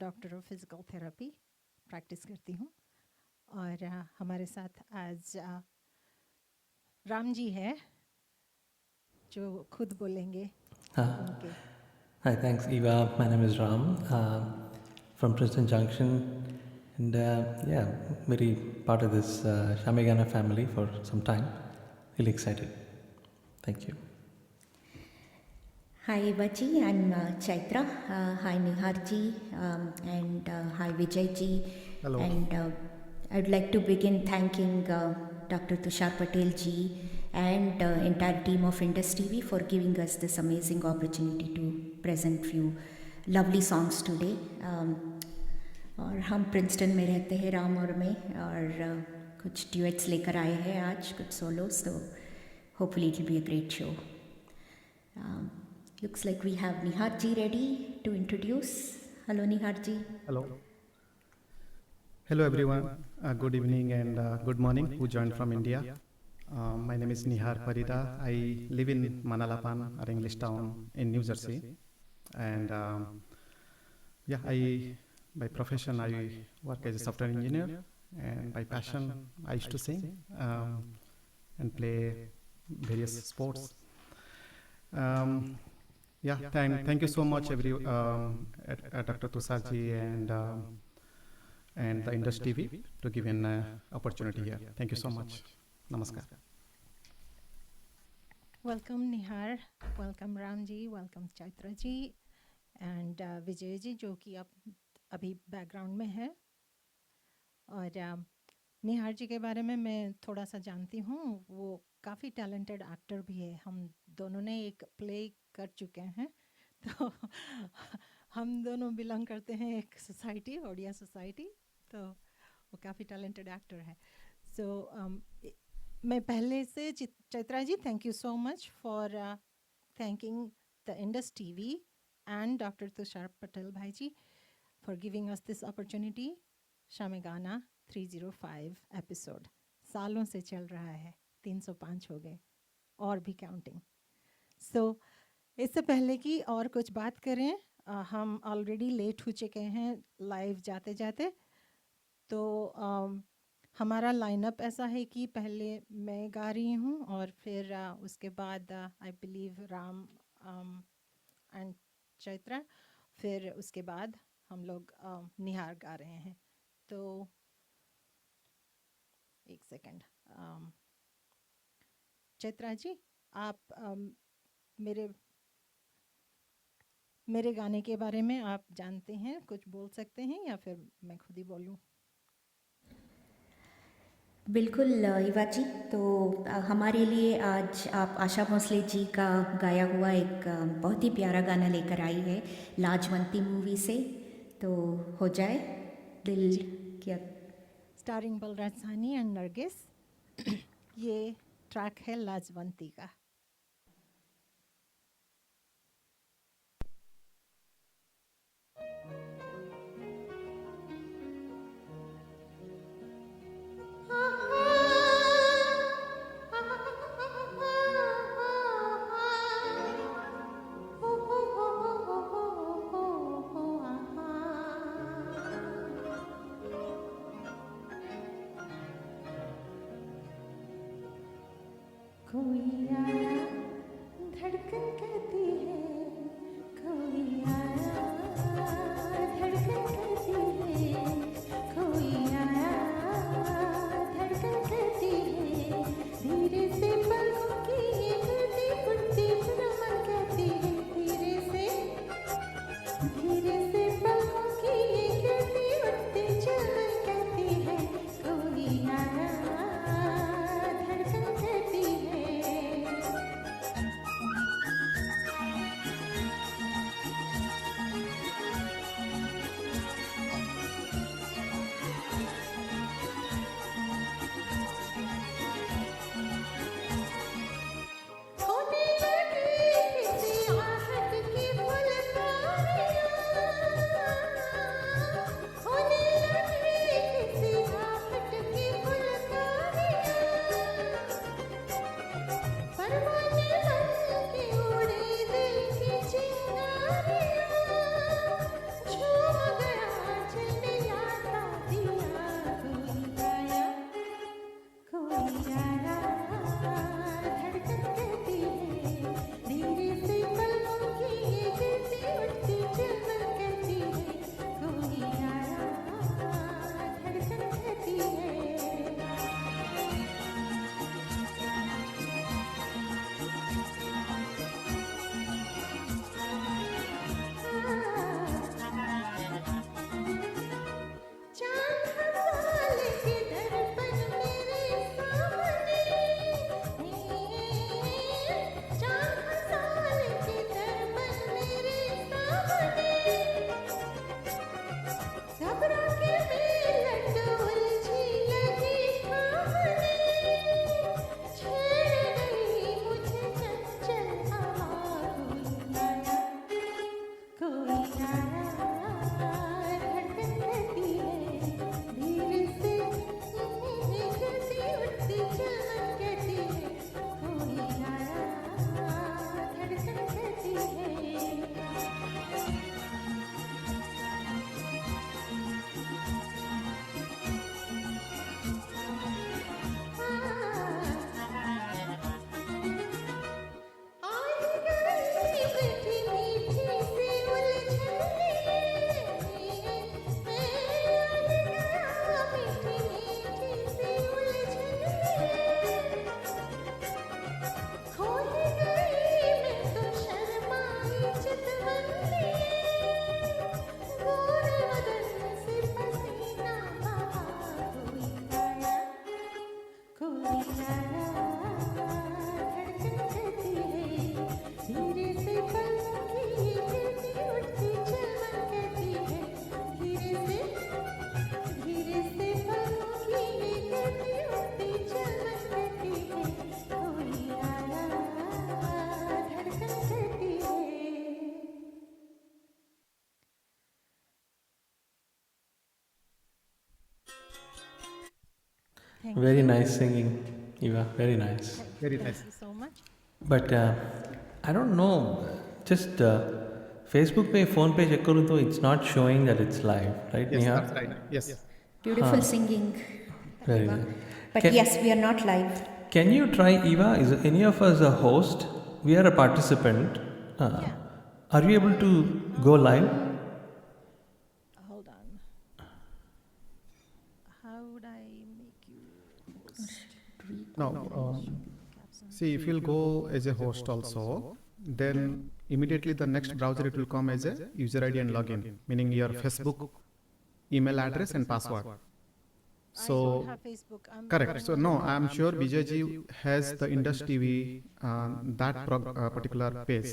Doctor of physical therapy practice करती हूँ और हमारे साथ आज राम जी है जो खुद बोलेंगे उनके। Hi, thanks, Eva. My name is Ram from Princeton Junction, and yeah, very part of this Shamigana family for some time. Really excited. Thank you. Hi Eva-ji, I'm Chaitra. Hi Nihar-ji, and hi Vijay-ji. Hello. And I'd like to begin thanking Dr. Tushar Patel-ji and entire team of Indus TV for giving us this amazing opportunity to present few lovely songs today. और हम Princeton में रहते हैं राम और मैं, और कुछ duets लेकर आए हैं आज, कुछ सोलोस, तो hopefully it will be a great show. Looks like we have Nihar ji ready to introduce. Hello Nihar ji. Hello. Hello everyone. Good evening and good morning who joined from India. My name is Nihar Parida. I live in Manalapan or English Town in New Jersey. And by profession I work as a software engineer, and by passion I used to sing and play various sports. Thank you so much, Dr. Tusarji and the Indus TV to give an opportunity here. Thank you so much. Namaskar. Welcome Nihar, welcome Ram ji, welcome Chaitra ji and Vijay ji जो कि अब अभी background में है। और निहार जी के बारे में मैं थोड़ा सा जानती हूँ, वो काफ़ी टैलेंटेड एक्टर भी है। हम दोनों ने एक प्ले कर चुके हैं, तो हम दोनों बिलोंग करते हैं एक सोसाइटी, ओडिया सोसाइटी, तो वो काफ़ी टैलेंटेड एक्टर है। सो मैं पहले से Chaitra ji, thank you so much for thanking the Indus TV and doctor Tushar Patel भाई ji for giving us this opportunity. शामेगाना 305 एपिसोड सालों से चल रहा है, 305 हो गए और भी काउंटिंग। सो इससे पहले कि और कुछ बात करें, हम ऑलरेडी लेट हो चुके हैं लाइव जाते जाते, तो हमारा लाइनअप ऐसा है कि पहले मैं गा रही हूँ और फिर उसके बाद I believe Ram and Chaitra, फिर उसके बाद हम लोग निहार गा रहे हैं। तो एक सेकंड, चैत्रा जी आप मेरे गाने के बारे में आप जानते हैं, कुछ बोल सकते हैं या फिर मैं खुद ही बोलूं? बिल्कुल ईवा जी, तो हमारे लिए आज आप आशा भोसले जी का गाया हुआ एक बहुत ही प्यारा गाना लेकर आई है लाजवंती मूवी से, तो हो जाए दिल क्या, स्टारिंग बलराज साहनी एंड नरगिस। ये ट्रैक है लाजवंती का। कोई आया धड़कन कहती है, कोई आया धड़कन कहती है, कोई आया धड़कन कहती है, धीरे से पलकों की ये टूटी फूटी भ्रमण कहती है, धीरे से पलकों की ये टूटी फूटी चमन कहती है, कोई आया धड़कन कहती है। Thank Very you. nice singing, Eva. Very nice. Very Thank nice. you so much. But I don't know. Just Facebook पे phone पे check करूँ तो it's not showing that it's live, right, Yes, Neha? that's right. Yes. Beautiful singing. Very Eva. nice. But Can- yes, we are not live. Can you try, Eva? Is any of us a host? We are a participant. Yeah. Are you able to go live? Hold on. How would I make you host? Now, see, if you'll go as a host also, then immediately the next browser it will come as a user ID and login, meaning your Facebook email address and password. I So don't have Facebook. correct. So no, I'm sure Vijayji has the Indus TV particular page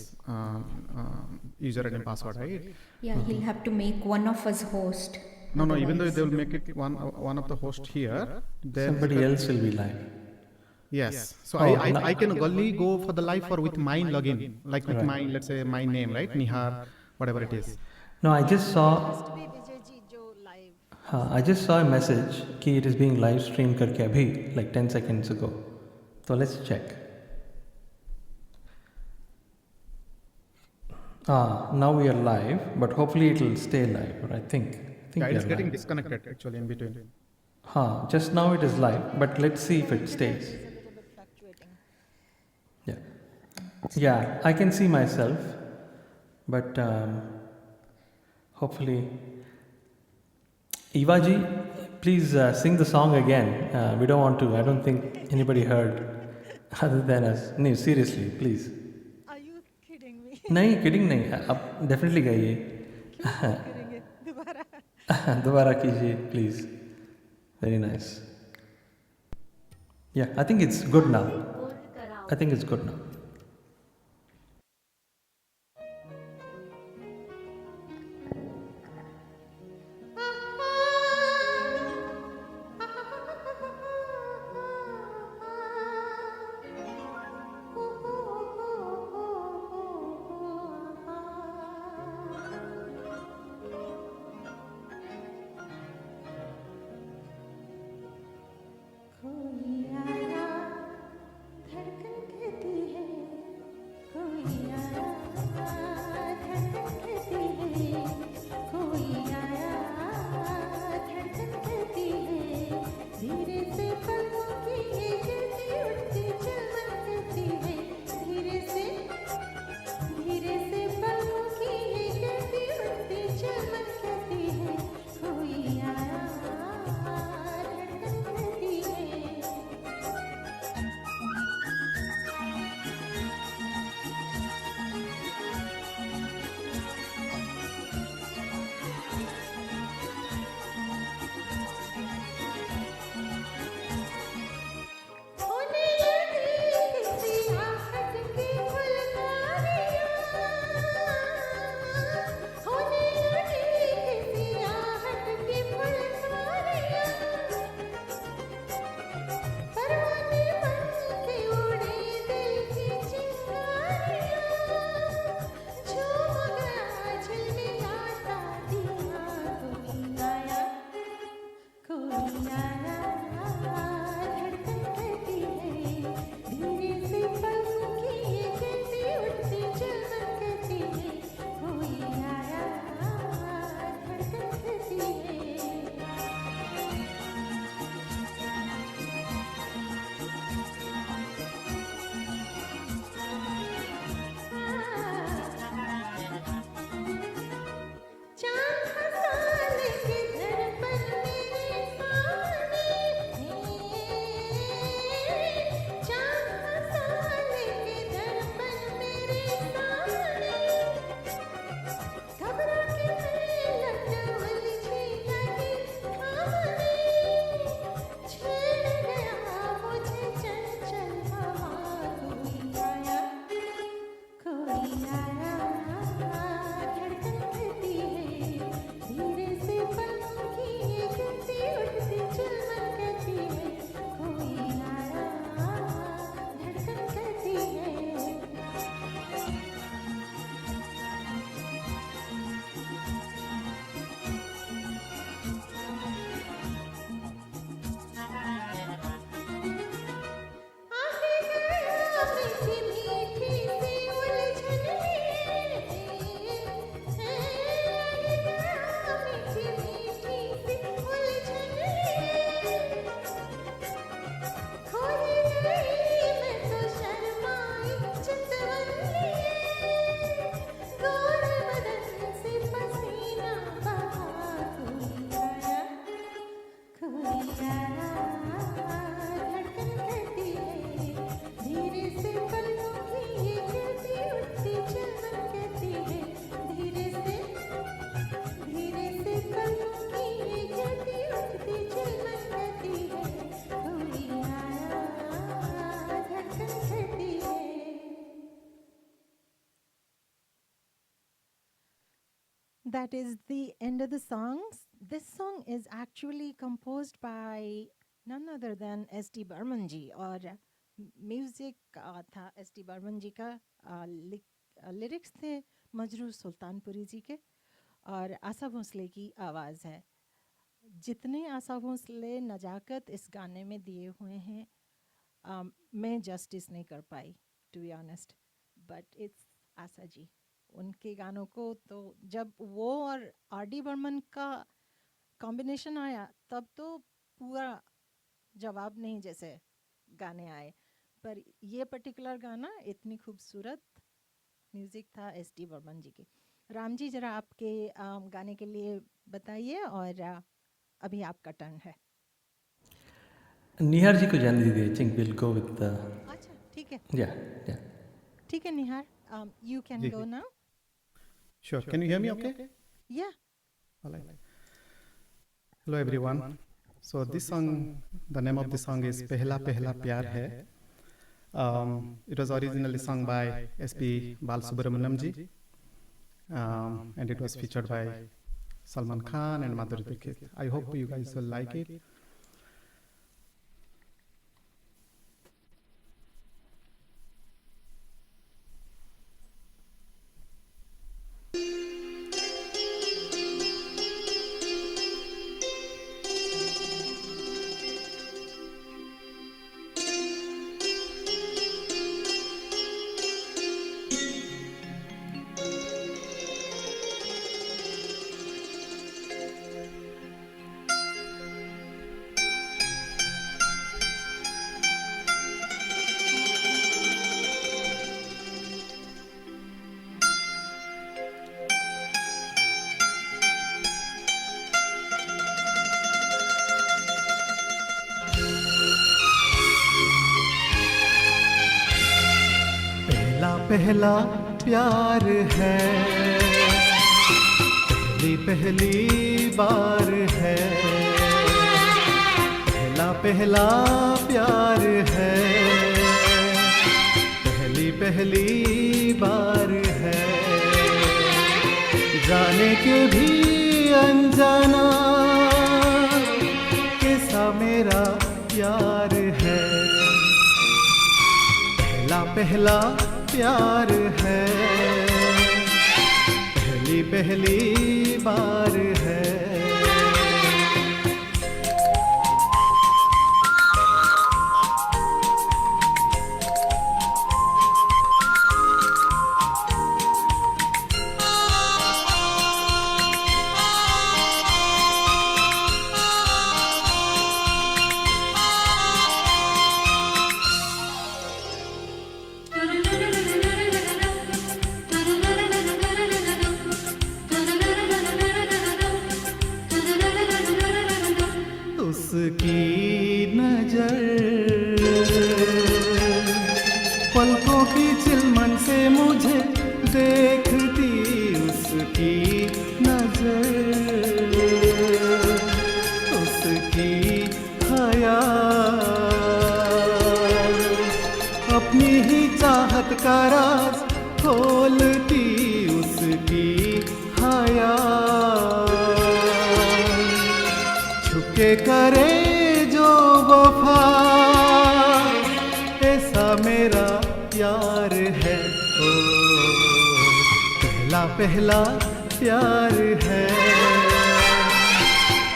user ID and password, right? Yeah, he'll have to make one of us host. No. Even though Otherwise- they will make it one of the host here, then Somebody else will be live. yes. So Oh, I can only go for the live or with my login, like with Right. my, let's say, my name, right? Nihar, whatever it is. No, I just saw. has to be Vijay ji jo live. हाँ, I just saw a message कि it is being live streamed करके अभी like 10 seconds ago. So let's check. Now we are live, but hopefully it will stay live. I think Yeah, we it's are getting live. disconnected actually in between. Just now it is live, but let's see if it stays. It's a little bit fluctuating. Yeah, I can see myself, but hopefully. Eva ji, please sing the song again. We don't want to. I don't think anybody heard other than us. No, seriously, please. Are you kidding me? नहीं kidding नहीं. आप definitely गाइए. क्यों करेंगे दोबारा? दोबारा कीजिए, please. Very nice. Yeah, I think it's good now. I think it's good now. कोई आया धड़कन कहती है that is the end of the songs. This song is actually composed by none other than S.D. Burman ji, और music था S.D. Burman जी का, lyrics थे मजरूह सुल्तानपुरी जी के, और आशा भोसले की आवाज़ है. जितने आशा भोसले नजाकत इस गाने में दिए हुए हैं, मैं जस्टिस नहीं कर पाई, to be honest, but it's Asha ji. उनके गानों को तो जब वो और R.D. बर्मन का कॉम्बिनेशन आया तब तो पूरा जवाब नहीं जैसे गाने आए. पर ये पर्टिकुलर गाना इतनी खूबसूरत म्यूज़िक था S.D. बर्मन जी की. राम जी ज़रा आपके गाने के लिए बताइए, और अभी आपका टर्न है. निहार जी को जाने दीजिए. I think will go with अच्छा ठीक है, या ठीक है Nihar, you can ji, go ji. Now. Sure. Can you hear me okay? या All right. Hello everyone. So this song, the name of the song is Pehla Pehla Pyar Hai. It was originally sung by S.P. Balasubramaniam ji, and it was featured by Salman Khan and Madhuri Dixit. I hope you guys will like it. पहला पहला प्यार है, पहली पहली बार है. पहला पहला प्यार है, पहली पहली बार है. जाने के भी अनजाना कैसा मेरा प्यार है. पहला पहला प्यार है, पहली पहली बार है. उसकी नजर पलकों की चिलमन से मुझे देखती. उसकी नजर, उसकी ख्याल अपनी ही चाहत का राज खोलती. उसकी ख्याल छुके करे जो वफा, ऐसा मेरा प्यार है. ओ पहला पहला प्यार है,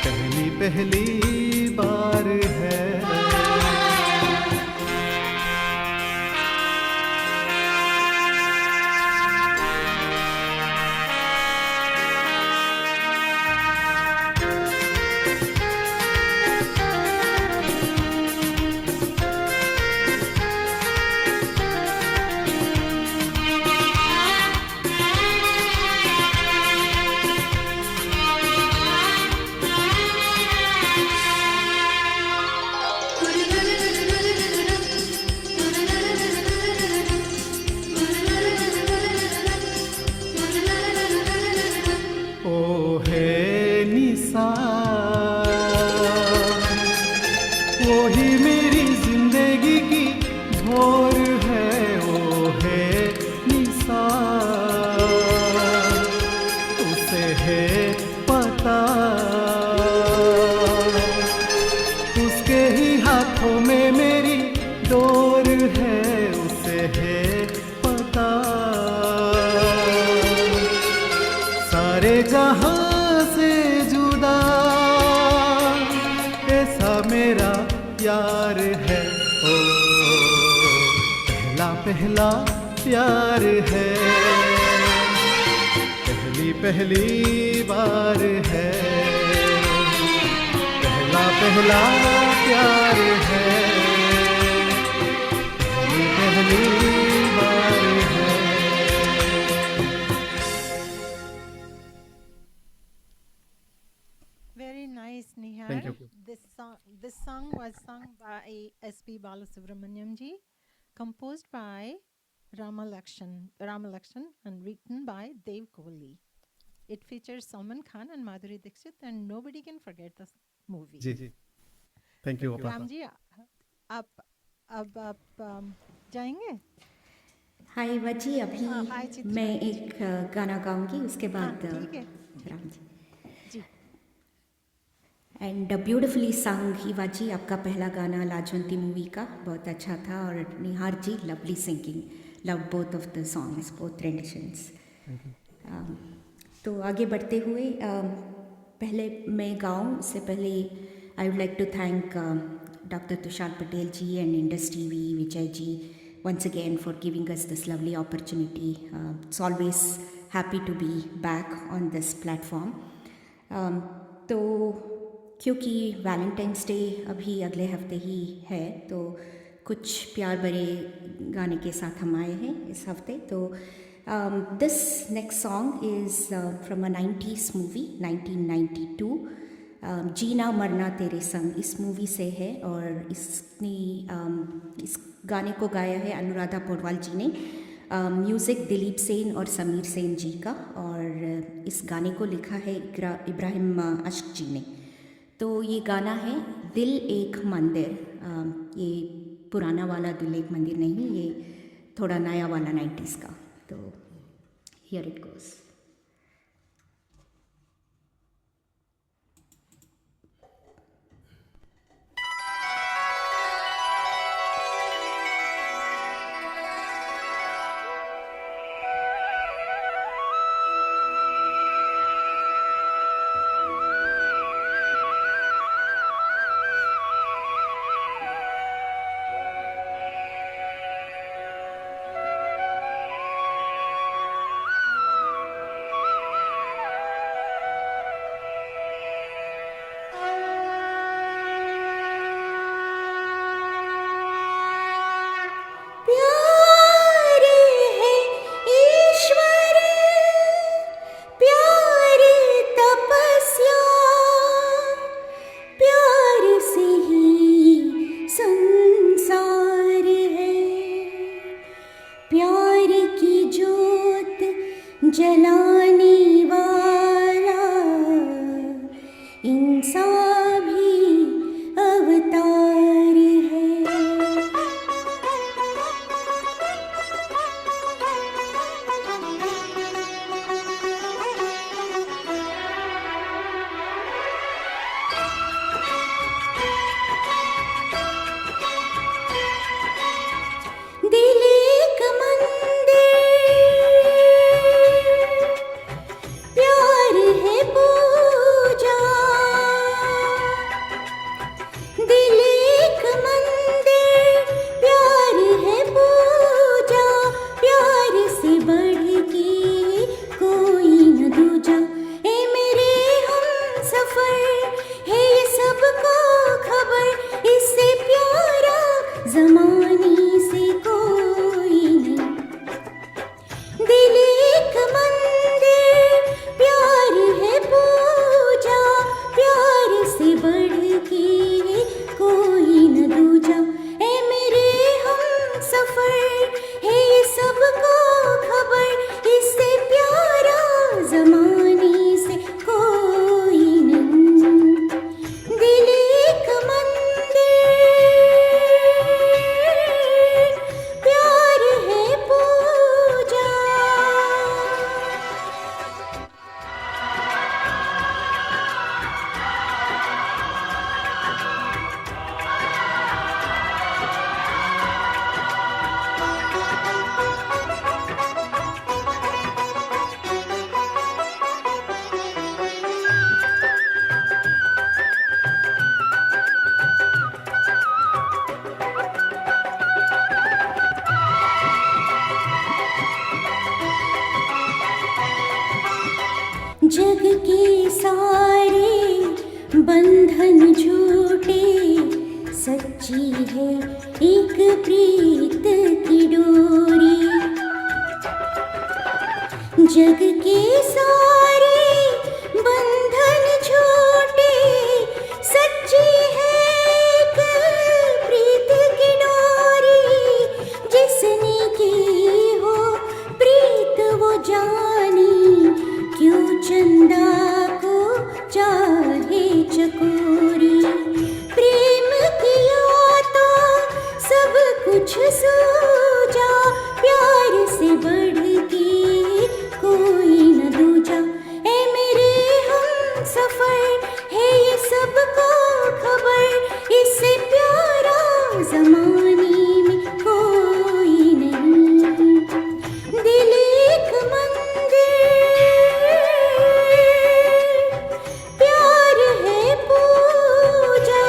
पहली पहली बार है. वो ही मेरी जिंदगी की भोर है. वो है निसार, उसे है पहला प्यार है, पहली पहली बार है, पहला पहला प्यार है, पहली पहली बार है। Very nice, Nihar. Thank you. This song was sung by S.P. Balasubramaniam ji, composed by Ramalakshan, and written by Dev Kohli. It features Salman Khan and Madhuri Dixit, and nobody can forget the movie. जी, thank you अपा। राम जी, आप जाएंगे? हाय इवा जी, अभी हाय चित्रा। मैं एक गाना गाऊंगी, उसके बाद ठीक है। राम जी। जी। एंड ब्यूटिफुली संग इवा जी, आपका पहला गाना लाजवंती मूवी का बहुत अच्छा था, और Nihar ji lovely singing, love both of the songs, both renditions. तो आगे बढ़ते हुए पहले मैं गाऊं उससे पहले I would like to thank doctor Tushar Patel ji and Indus TV Vijay ji once again for giving us this lovely opportunity. It's always happy to be back on this platform. तो क्योंकि वैलेंटाइंस डे अभी अगले हफ्ते ही है, तो कुछ प्यार भरे गाने के साथ हम आए हैं इस हफ्ते। तो this next song is from a 90s movie 1992, जीना मरना तेरे संग, इस मूवी से है। और इस गाने को गाया है अनुराधा पौडवाल जी ने, म्यूज़िक दिलीप सेन और समीर सेन जी का, और इस गाने को लिखा है इब्राहिम अश्क जी ने। तो ये गाना है दिल एक मंदिर, ये पुराना वाला दिल एक मंदिर नहीं, ये थोड़ा नया वाला 90s का। तो हियर इट गोज़। प्यार है पूजा बंधन झूठे सच्ची है एक प्रीत की डोरी। जग के सारे बंधन झूठे सच्ची है एक प्रीत की डोरी। जिसने की हो प्रीत वो जानी, क्यों चंदा को चाहे चकोरी। प्रेम किया तो सब कुछ सूझा, प्यार से बढ़ के कोई न दूजा। ए मेरे हम सफर है ये सबको खबर, इससे प्यारा जमाने में कोई नहीं। दिल एक मंदिर, प्यार है पूजा।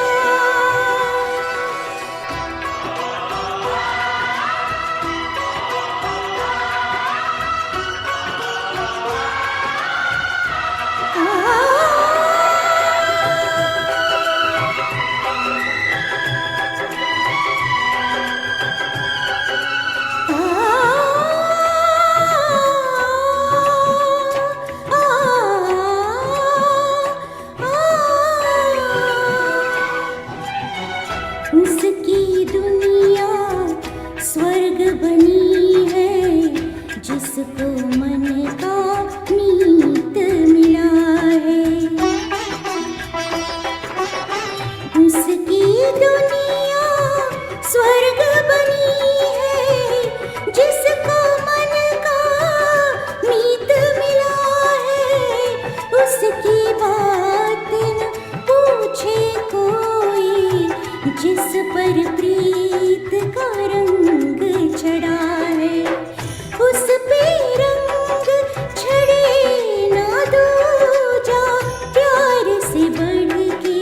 उसकी दुनिया स्वर्ग बनी है, जिसको मन का मीत मिला है। उसकी दुनिया स्वर्ग बनी है, जिसको मन का मीत मिला है। उसकी बात न पूछे कोई, जिस पर प्रीत का रंग चढ़ा है। उस पे रंग चढ़े ना दूजा, प्यार से बढ़ के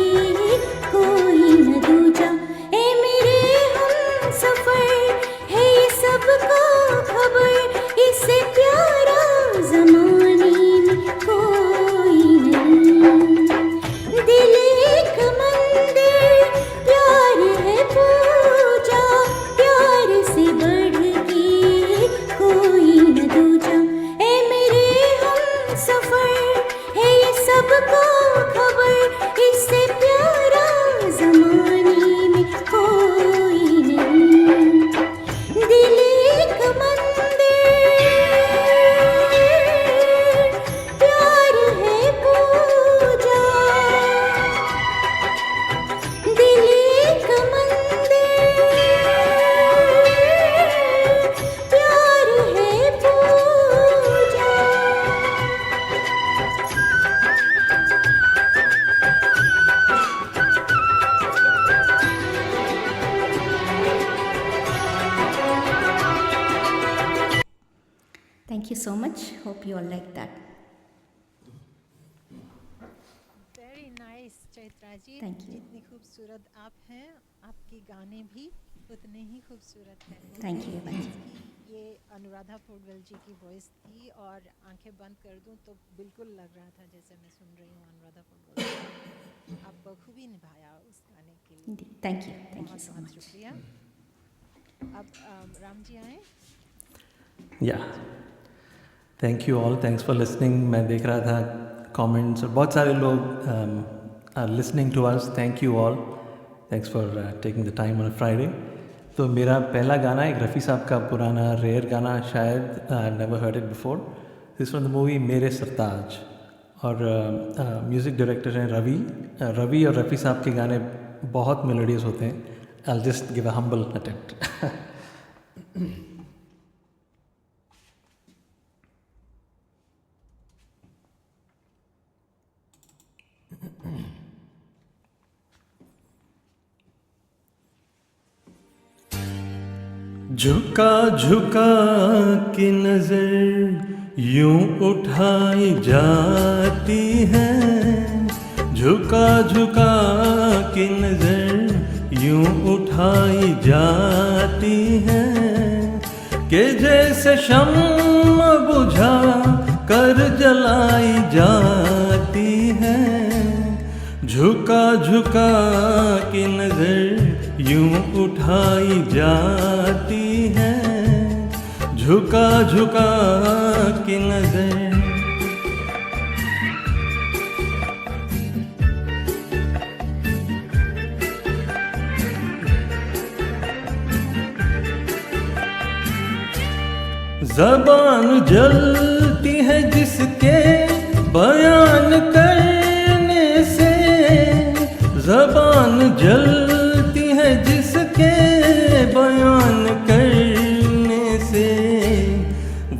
कोई न दूजा। ए मेरे हम सफर है ये सबको खबर, इससे प्यारा जमाने में कोई नहीं। दिल एक मंदिर, प्यार है पूजा, प्यार से बढ़ के कोई न दूजा। ए मेरे हम सफर है ये सबको खबर, इससे प्यारा जमाने में कोई नहीं। दिल एक मंदिर, प्यार है पूजा। दिल एक मंदिर, प्यार है पूजा। Thank you so much. Hope you all like that. Very nice Chaitra ji. Thank you. जितनी खूबसूरत आप हैं, आपके गाने भी उतने ही खूबसूरत हैं। Thank you, Evan. ये अनुराधा पौडवाल जी की वॉइस थी, और आंखें बंद कर दूं तो बिल्कुल लग रहा था जैसे मैं सुन रही हूँ अनुराधा पौडवाल जी। आप बखूबी निभाया उस गाने के लिए। Indeed. Thank you. Thank you बहुत so बहुत much. शुक्रिया। अब राम जी आए। Yeah. Thank you all. Thanks for listening. मैं देख रहा था comments और बहुत सारे लोग are listening to us. Thank you all. Thanks for taking the time on a Friday. तो मेरा पहला गाना एक रफ़ी साहब का पुराना रेयर गाना, शायद never heard it before. This is from the movie मेरे सरताज, और म्यूज़िक डायरेक्टर हैं रवि। रवि और रफ़ी साहब के गाने बहुत मेलोडियस होते हैं। I'll just give a humble attempt. झुका झुका की नजर यूं उठाई जाती है, झुका झुका की नजर यूं उठाई जाती है, कि जैसे शम्म बुझा कर जलाई जाती है। झुका झुका के नजर यूं उठाई जाती है, झुका झुका के नजर। ज़बान जलती है जिसके बयान करने से, ज़बान जलती है जिसके बयान करने से,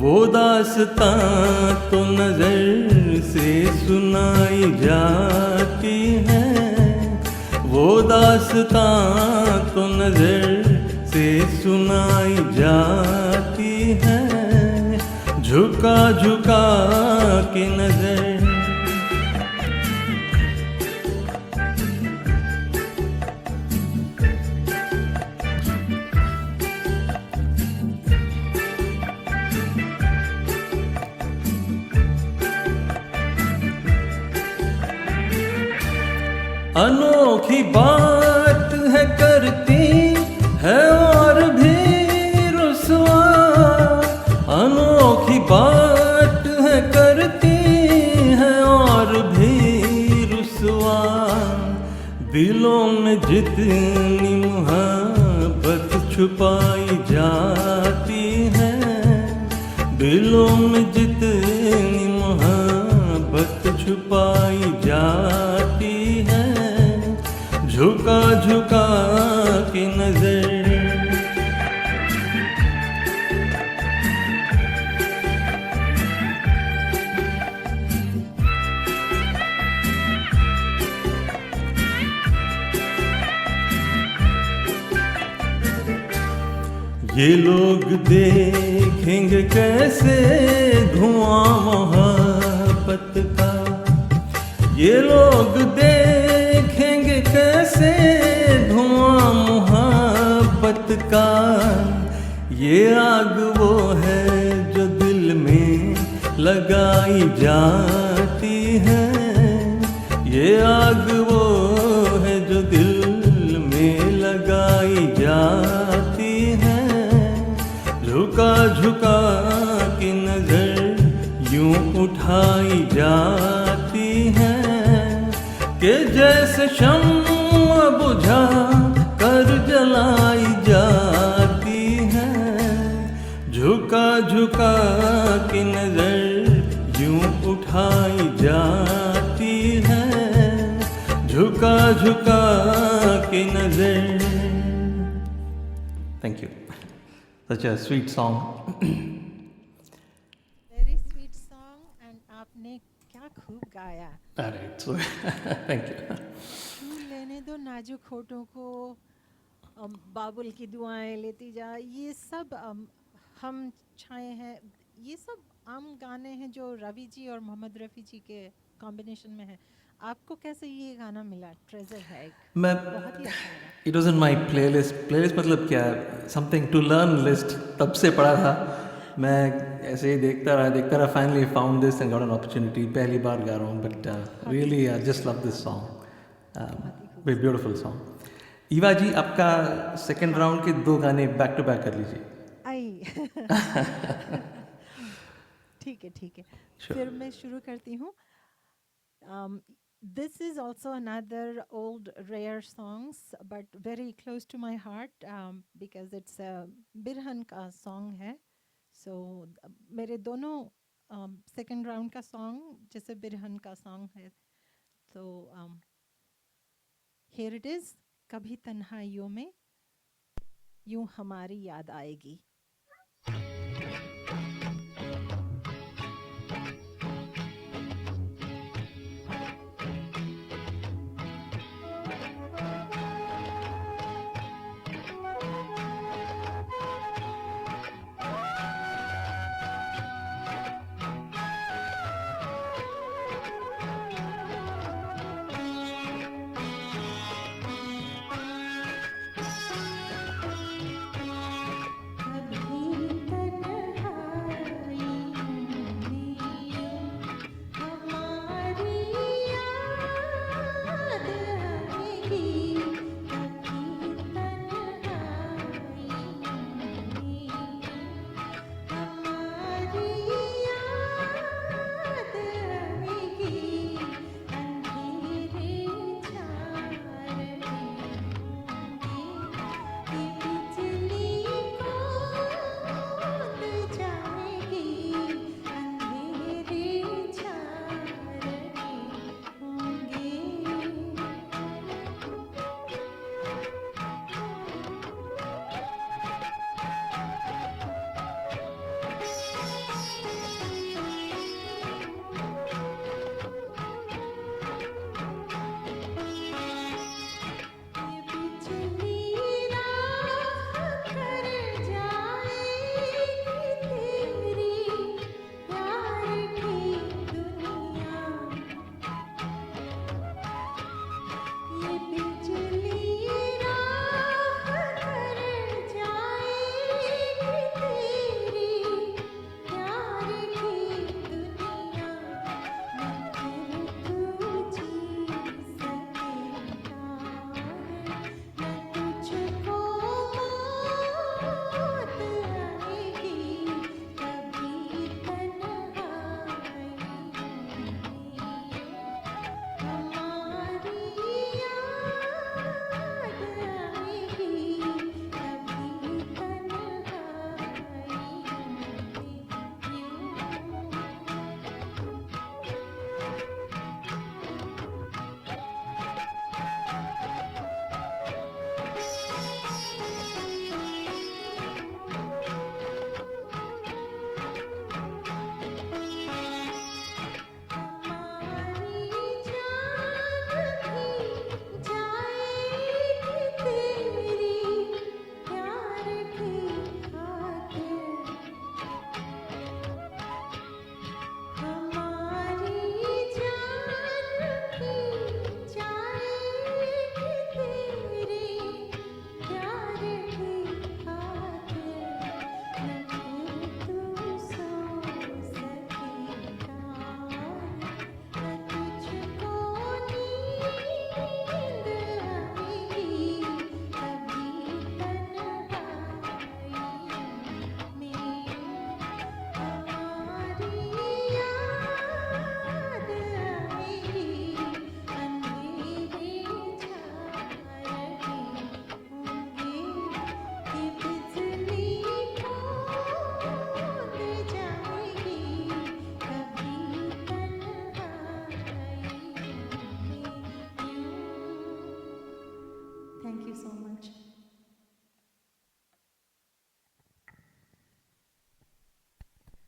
वो दास्तां तो नज़र से सुनाई जाती है, वो दास्तां तो नज़र से सुनाई जाती है, झुका झुका के नजर। अनोखी बात है करती है और भी रुसवा, अनोखी बात है करती है और भी रुसवा, दिलों में जितनी मोहब्बत छुपाई जाती है, दिलों में जितनी मोहब्बत छुपाई जाती है, झुका झुका के नजर। ये लोग देखेंगे कैसे धुआं मोहब्बत का, ये लोग देखेंगे कैसे धुआं मोहब्बत का, ये आग वो है जो दिल में लगाई जाती है, ये आग वो है जो दिल में लगाई जाती है, झुका झुका की नजर यूं उठाई जाती है, कि जैसे शम्मा बुझा कर जलाई जाती है, झुका झुका की नजर यूं उठाई जाती है, झुका झुका की नजर। Thank you. Such a sweet song. Very sweet song and आपने क्या खूब गाया। Alright, so thank you. छू लेने दो नाजुक होठों को, बाबुल की दुआएं लेती जा, ये सब हम छाए हैं, ये सब आम गाने हैं जो रवि जी और मोहम्मद रफ़ी जी के कॉम्बिनेशन में है। आपको कैसे ये गाना मिला? ट्रेजर है एक, मैं बहुत ही अच्छा लगा। It was in my playlist मतलब क्या, समथिंग टू लर्न लिस्ट तब से पढ़ा था मैं, ऐसे ही देखता रहा, finally found this and got an opportunity. पहली बार गा रहा हूँ but really I just love this song, very beautiful song. Eva ji, आपका सेकेंड राउंड के 2 गाने बैक टू बैक कर लीजिए। आई ठीक है Sure. फिर मैं शुरू करती हूँ। This is also another old rare songs but very close to my heart because it's a बिरहन का song है। So मेरे दोनों second round का song जैसे बिरहन का song है। So here it is, कभी तन्हाइयों में यूं हमारी याद आएगी।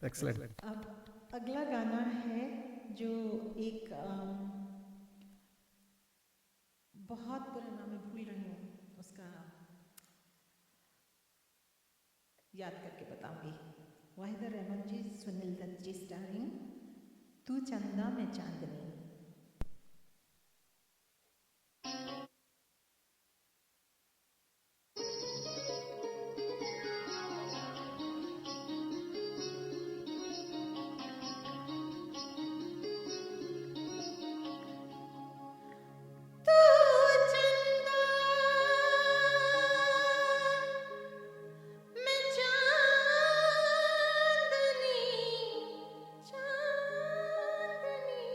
Excellent. अब अगला गाना है जो एक बहुत पुराना, मैं भूल रही हूँ उसका, याद करके बताऊंगी। वाहिदा रहमान जी, सुनील दत्त जी स्टारिंग, तू चंदा मैं चांदनी। चांदनी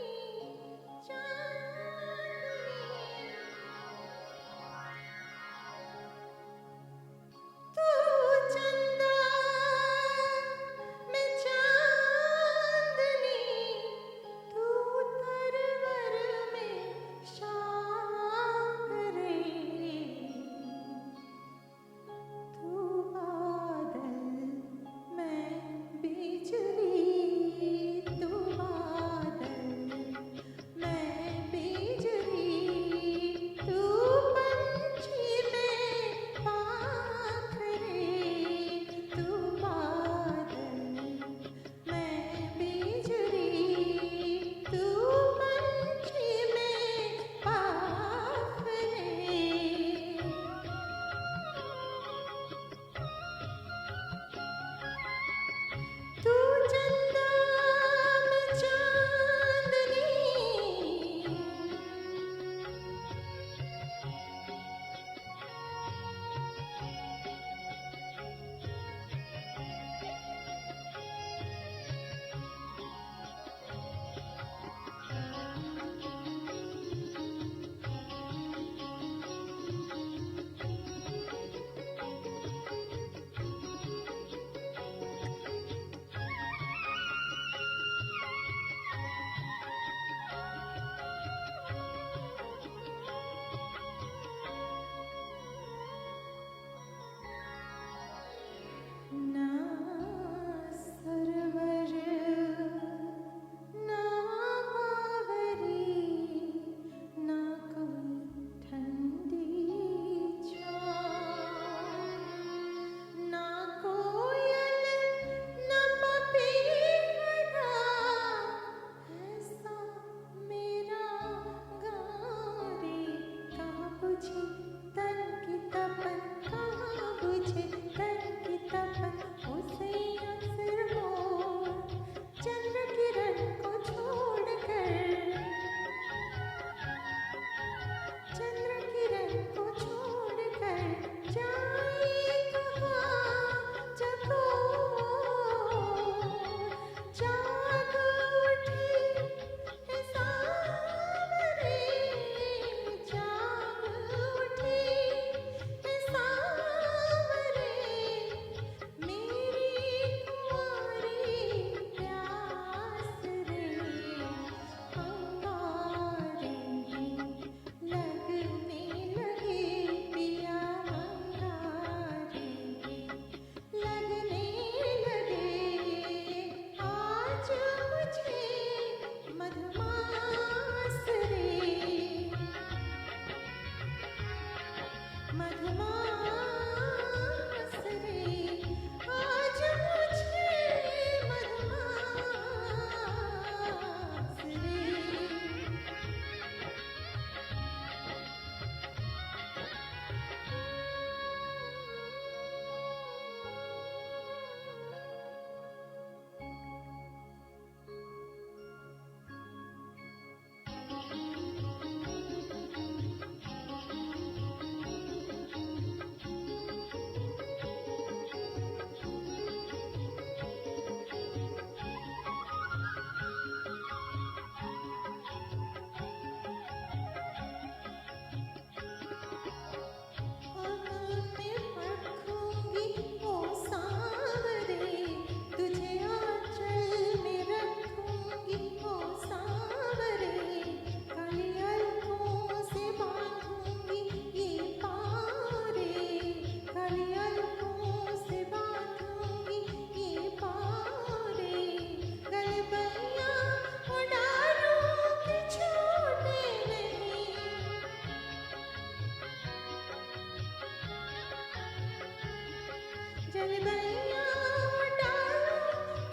पर्दैयाँ डालो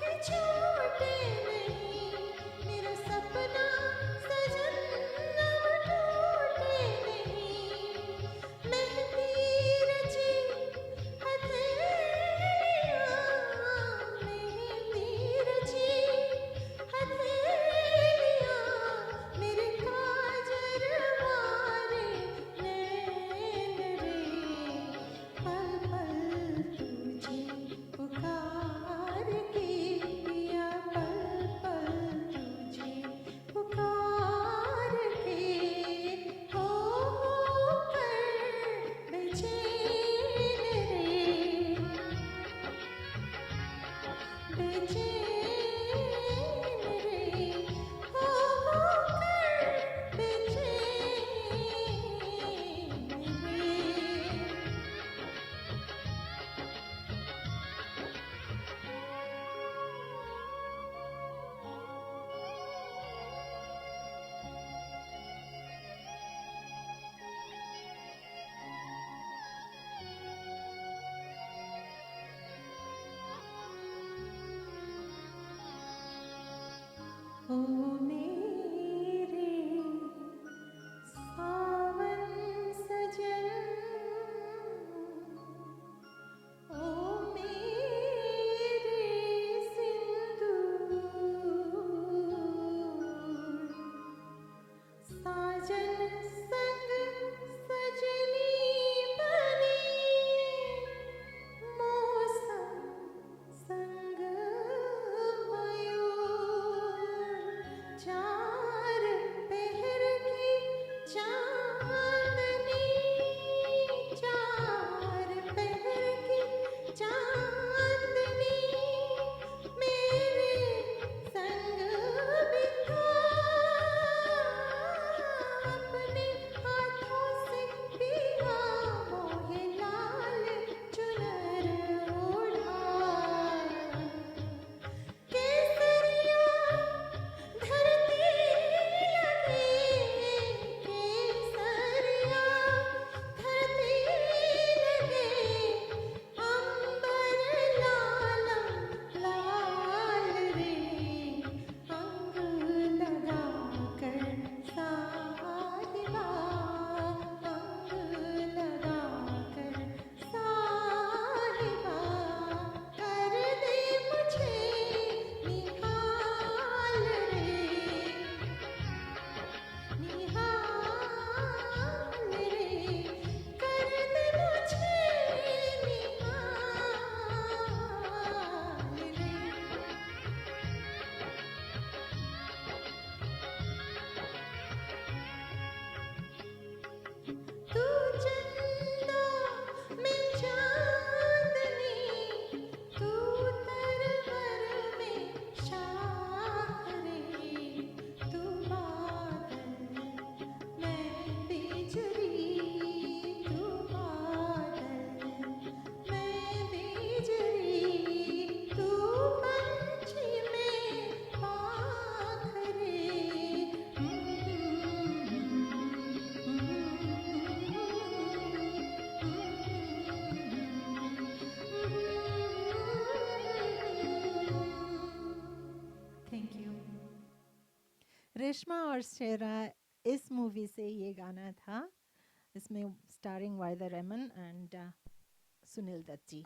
कि छूटे नहीं, मेरा सपना सजन अब टूटे नहीं। मेहंदी रची हथेलियाँ, मेहंदी रची हथेलियाँ, मेरे काजल वारे नैन रे, पल पल तुझे पुकार के पिया, पल पल तुझे पुकार के हो कर बेचैन रे, बेचैन रे, हो कर बेचैन रे। ओ मेरे सावन सजन, ओ मेरे सिंदूर, साजन संग सजनी बनी, मौसम संग मयूर, चार पहर की चांदनी, चार पहर की चांदनी, मेरे संग बिता, अपने हाथों से पिया मोहे लाल चुनर ओढ़ा, केसरिया धरती लगे, केसरिया धरती लगे, अंबर लालम लाल रे, अंग लगा कर साहिबा, अंग लगा कर साहिबा, कर दे मुझे निहाल रे, निहाल रे, कर दे मुझे निहाल रे। तू चंदा मैं चांदनी, तू तरवर में शाख रे, तू बादल मैं बिजली, तू बादल मैं बिजली, तू पंछी में पाख रे, थैंक यू। रेशमा और शेरा इस मूवी से ये गाना था, इसमें स्टारिंग वाहिदा रहमान एंड सुनील दत्त जी।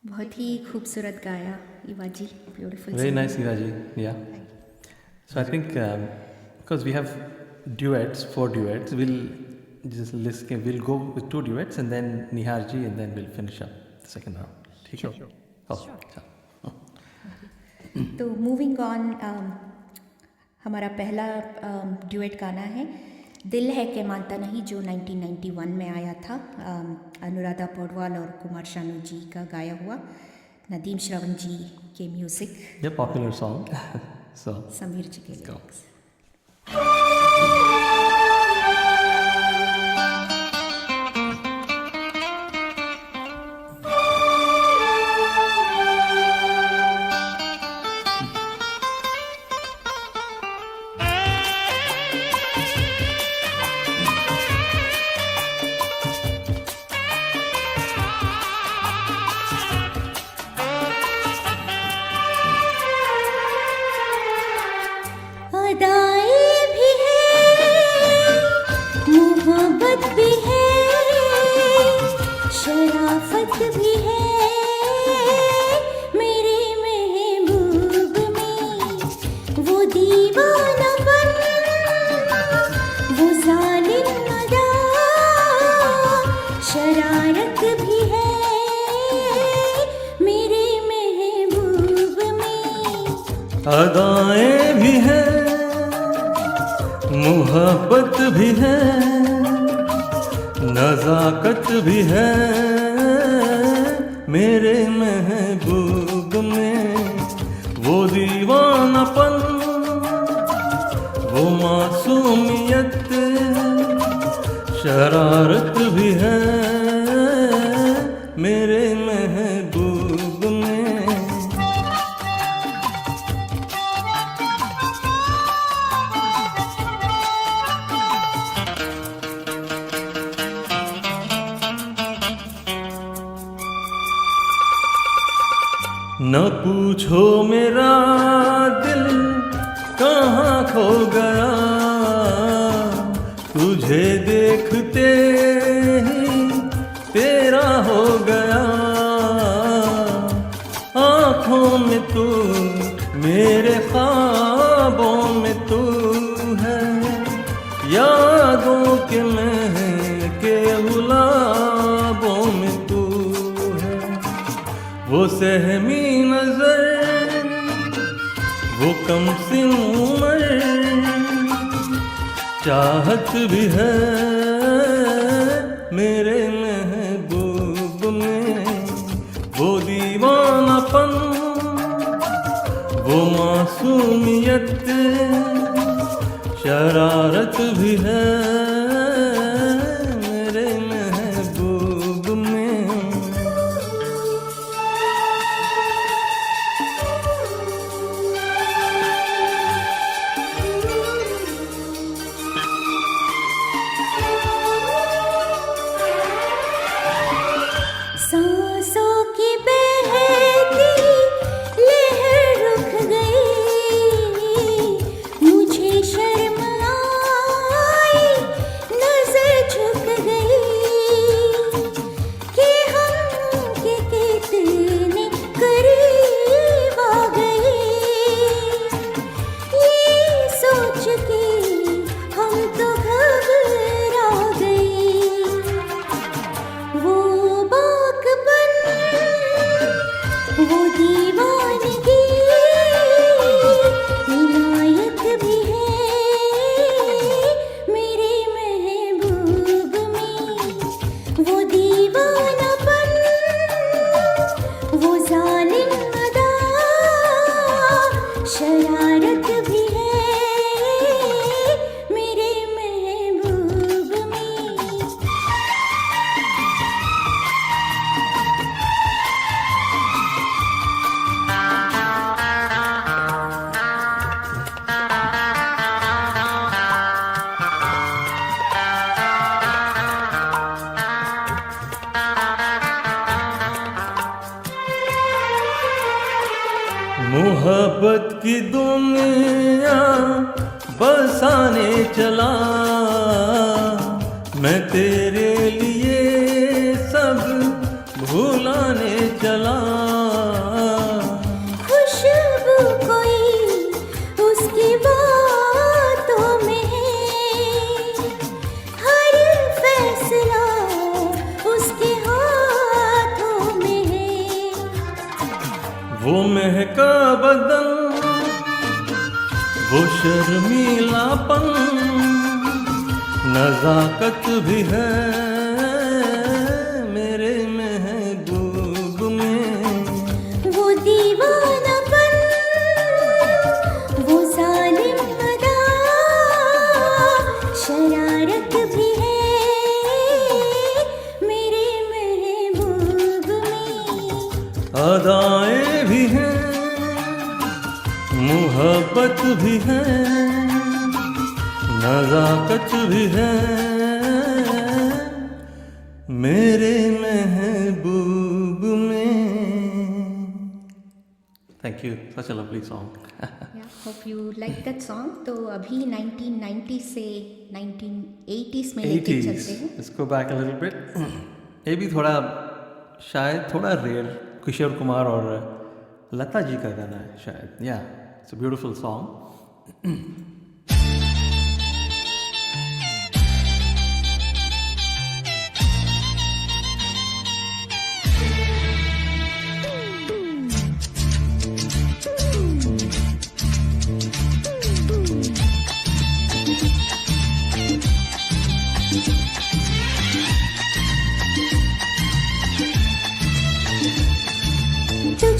बहुत ही खूबसूरत गाया ईवा जी, beautiful. Very nice, Iraji. Yeah. So I think because we have duets, 4 duets, we'll go with 2 duets and then Nihar ji and then we'll finish up the second round. ठीक है? Oh, चलो. तो moving on, हमारा पहला duet गाना है दिल है के मानता नहीं, जो 1991 में आया था, अनुराधा पौडवाल और कुमार शानू जी का गाया हुआ, नदीम श्रवण जी के music, Yeah, popular song. So Sameer ji के let's go. lyrics। ओ वो जालिम अदा शरारत भी है मेरे महबूब में। अदाएं भी हैं, मोहब्बत भी है, नजाकत भी है मेरे महबूब में। वो दीवानापन, वो मासूमियत, शरारत भी है मेरे महबूब में। न पूछो मेरा दिल कहाँ खो गया, तुझे देखते ही तेरा हो गया। आँखों में तू, मेरे ख्वाबों में तू है, यादों के महके गुलाबों में तू है। वो सहमी नजर, वो कम सिन उम्र, चाहत भी है मेरे महबूब में। वो दीवानापन, वो मासूमियत, शरारत भी है मेरे महबूब में। सांसों की बहती लहर रुक गई, मुझे शर्म आई, नजर झुक गई कि हम के कितने करीब आ गए। ये सोच के हम तो घबरा गए। वो बाकपन, वो दीवानगी, इनायत भी है मेरे महबूब में। वो दीवानापन, वो जालिम अदा शरारत भी है मेरे महबूब में। मोहब्बत की दुनिया बसाने चला, मैं तेरे लिए सब भुलाने चला। खुशबू कोई उसकी बातों में है, हर फैसला उसके हाथों में है। वो महका बदन, वो शर्मीलापन, नजाकत भी है मेरे महबूब में। वो दीवानापन, वो जालिम अदा शरारत भी है मेरे महबूब में। अदाएं भी हैं, मोहब्बत भी है, नजाकत भी है मेरे महबूब में। Thank you, such a lovely song. Hope you like that song. तो अभी 1990 से 1980s में लेके 80s, चलते हैं। let's go back a little bit। ये भी थोड़ा शायद थोड़ा रेयर, किशोर कुमार और लता जी का गाना है शायद। या इट्स अ ब्यूटीफुल सॉन्ग।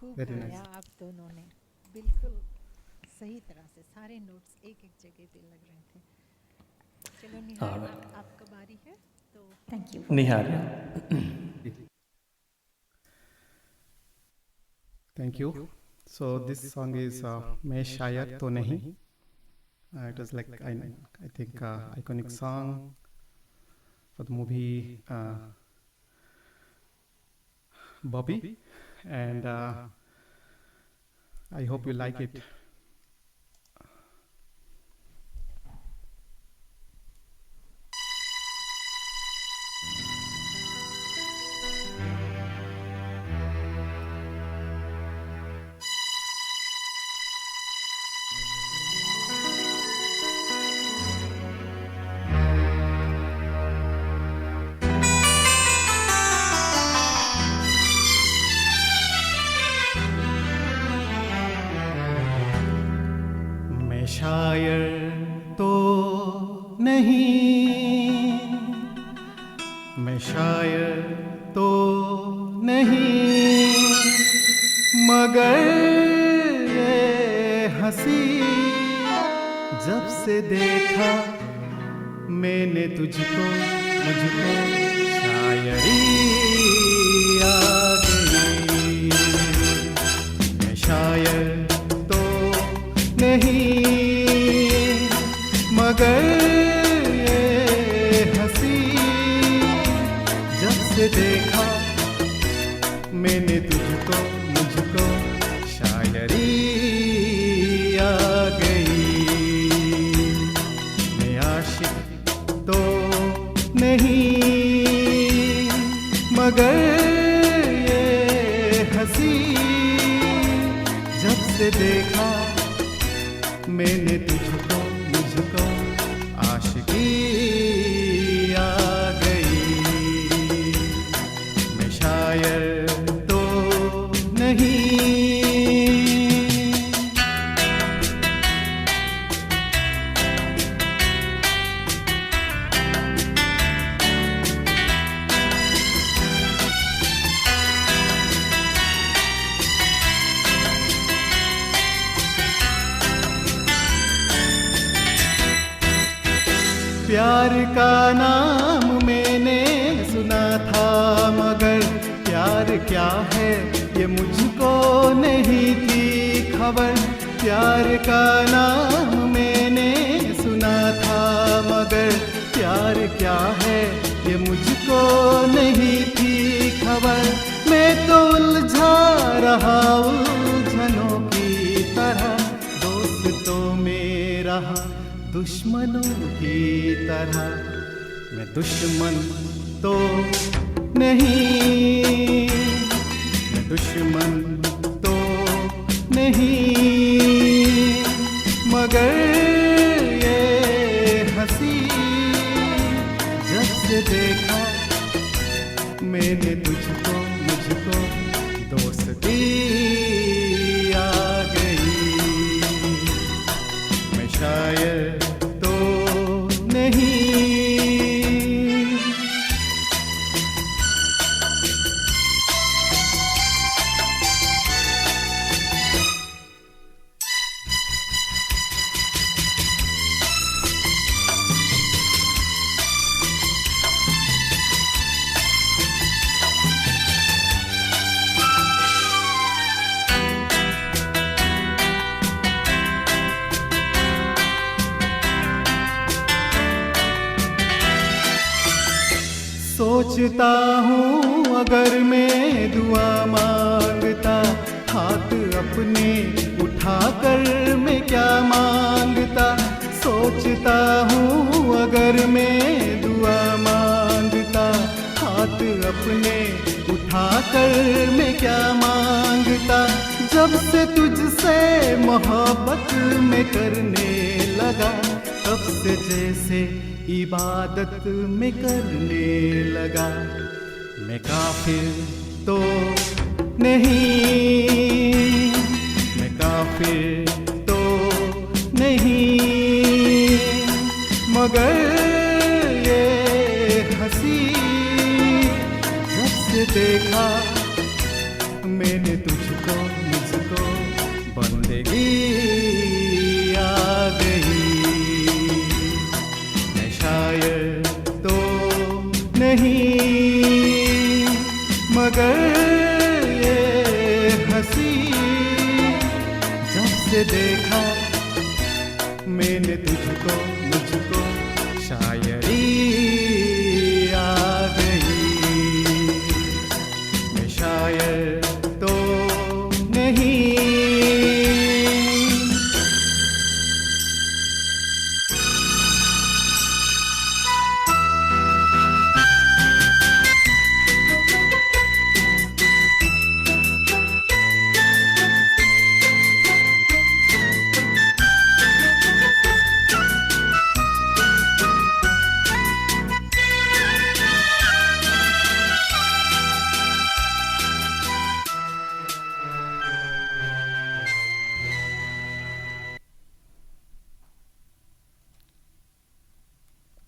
खूब Very गाया nice. आप दोनों ने, बिल्कुल सही तरह से सारे नोट्स एक एक जगह पे लग रहे थे। चलो निहार, Alright. आपका बारी है तो Thank you. Nihar, yeah. Thank you. So this song is "मैं शायर तो नहीं." It was like I think iconic song for the movie Bobby, and I hope you like it. मैं शायर तो नहीं, मैं शायर तो नहीं, मगर ये हंसी जब से देखा मैंने तुझको, मुझको शायरी आ गई। मैं शायर तो नहीं, मगर ये हंसी जब से देखा मैंने तुझको, मुझको शायरी आ गई। मैं आशिक तो नहीं, मगर ये हंसी जब से देखा मैंने तुझको, मुझको आशिकी आ गई। मैं शायर तो नहीं। प्यार का नाम मैंने सुना था, मगर प्यार क्या है ये मुझको नहीं थी खबर। प्यार का नाम मैंने सुना था, मगर प्यार क्या है ये मुझको नहीं थी खबर। मैं तो उलझा रहा उलझनों की तरह, दोस्तों में रहा दुश्मनों की तरह। मैं दुश्मन तो नहीं, मैं दुश्मन तो नहीं, मगर ये हंसी जब से देखा मैंने तुझको, मुझको दोस्ती आ गई। मैं शायर तो नहीं। सोचता हूँ अगर मैं दुआ मांगता, हाथ अपने उठाकर मैं क्या मांगता। सोचता हूँ अगर मैं दुआ मांगता, हाथ अपने उठाकर मैं क्या मांगता। जब से तुझसे मोहब्बत में करने लगा, तब से जैसे इबादत में करने लगा। मैं काफिर तो नहीं, मैं काफिर तो नहीं, मगर ये हंसी जब से देखा मैंने तुझको, नहीं मगर ये हंसी जब से देखा मैंने तुझको मुझको शायरी आ गई। मैं शायर तो नहीं।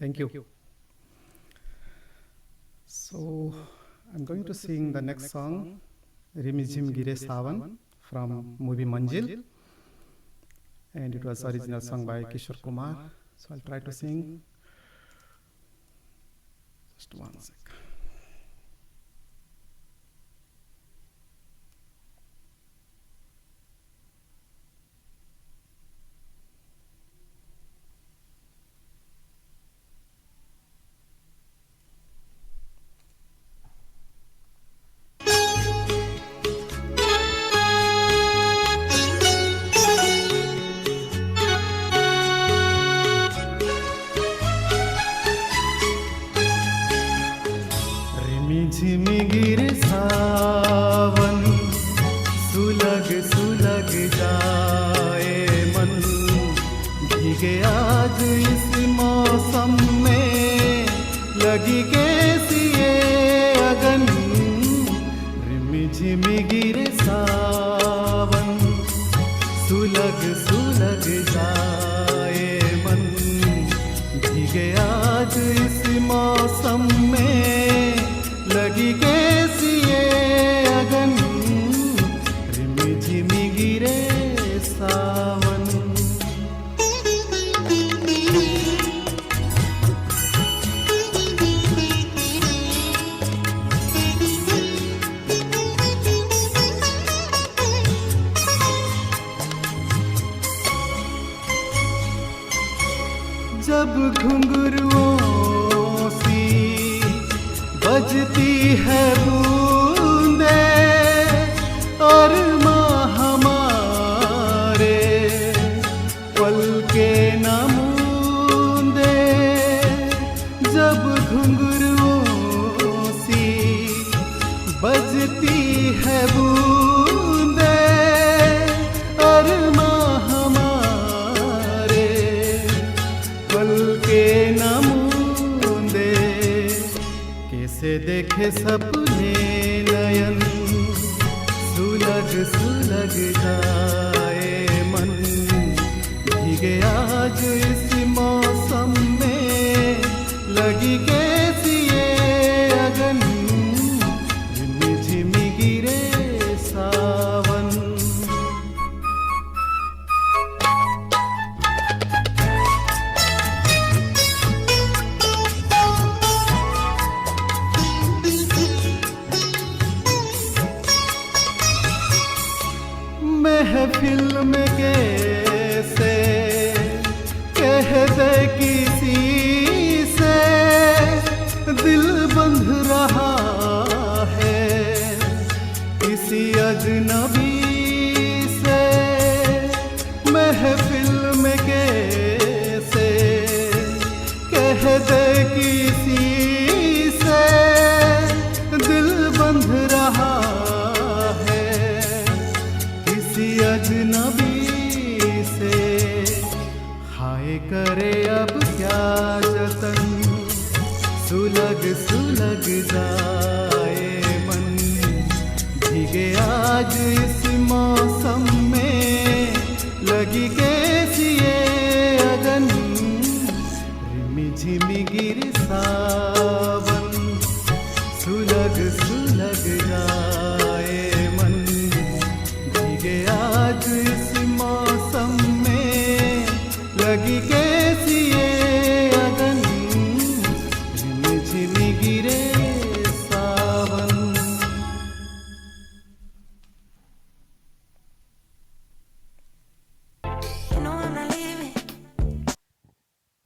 Thank you. So, I'm going to sing the next song, Rimizhim Gire Savan, from movie Manjil. And it was original song by Kishore Kumar. So, I'll try to sing. Just one sec. रिमझिम गिरे सावन सुलग सुलग जाए मन भीगे आज इस मौसम में लगी कैसी ये अगन। रिमझिम गिरे सावन सुलग सुलग जाए मन भीगे आज इस मौसम में लगी कैसी ये अगन। रिमझिमी गिरे सावन। जब घुंघरुओं सी बजती है बूंदे और माँ हमारे पल के न मूंदे। जब घुंघरुओं सी बजती है बूंदे और माँ हमारे पल के न मूंदे। कैसे देखे सपने नयन सुलग सुलग जाए मन भीगे आज इस मौसम में लगी कैसी ये अगन। रिमझिमी गिरे सावन। महफिल में कैसे कह दे किसी से दिल बंध रहा है किसी अजनबी से। महफिल में कैसे कह दे किसी से दिल बंध रहा अजनबी से। हाय करे अब क्या जतन सुलग सुलग जाए मन भीगे आज इस मौसम में लगी कैसी ये अगन। रिमझिमी गिरे सावन सुलग सुलग जाए मन भीगे आज इस मौसम में लगी कैसी ये अगन। रिमझिम गिरे सावन।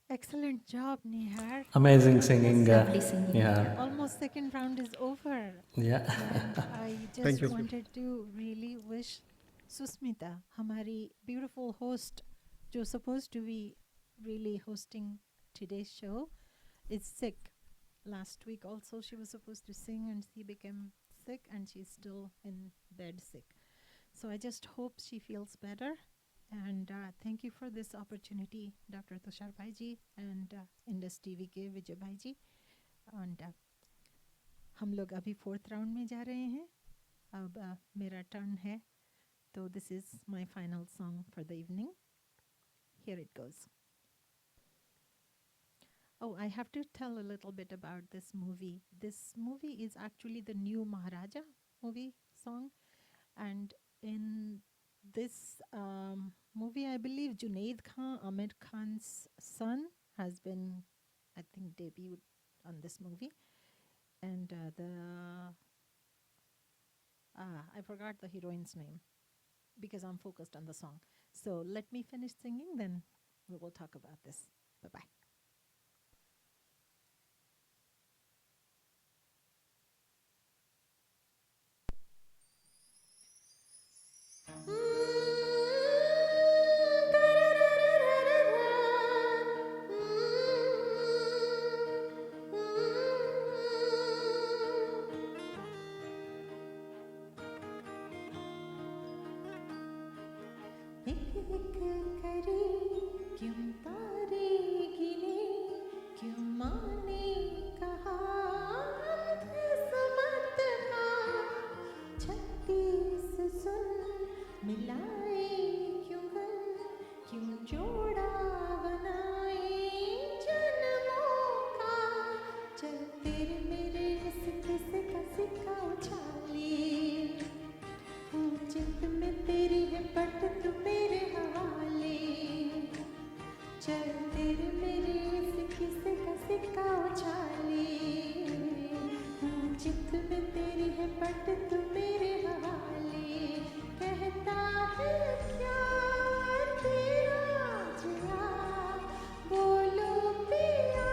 Excellent job, Nihar. Amazing singing, Lovely singing. yeah, Almost second round is over. yeah. And I Thank just you. wanted to really wish Susmita, हमारी beautiful host, जो supposed to be really hosting today's show, is sick. Last week also she was supposed to sing and she became sick and she's still in bed sick. So I just hope she feels better. And thank you for this opportunity, Dr. Tushar Bhai ji and Indus TV के विजय भाई जी. And हम लोग अभी fourth round में जा रहे हैं. अब मेरा टर्न है. तो this is my final song for the evening. Here it goes. Oh, I have to tell a little bit about this movie. This movie is actually the new Maharaja movie song. And in this movie, I believe Junaid Khan, Amir Khan's son, has been, I think, debuted on this movie. And I forgot the heroine's name because I'm focused on the song. So let me finish singing, then we will talk about this. Bye-bye. एक एक करे क्यों तारे गिने क्यों माने कहा किस्मत का 36 सुन मिलाए क्यों गन क्यों जोड़ा बनाए जन्मों का चल तेरे मेरे सिक्का सिक्का उछाले चित में तेरी है पट तू मेरे हवाले चल तेरे मेरे सिक्का सिक्का उछाले चित में तेरी है पट तू मेरे हवाले कहता है क्या तेरा जिया बोलो पिया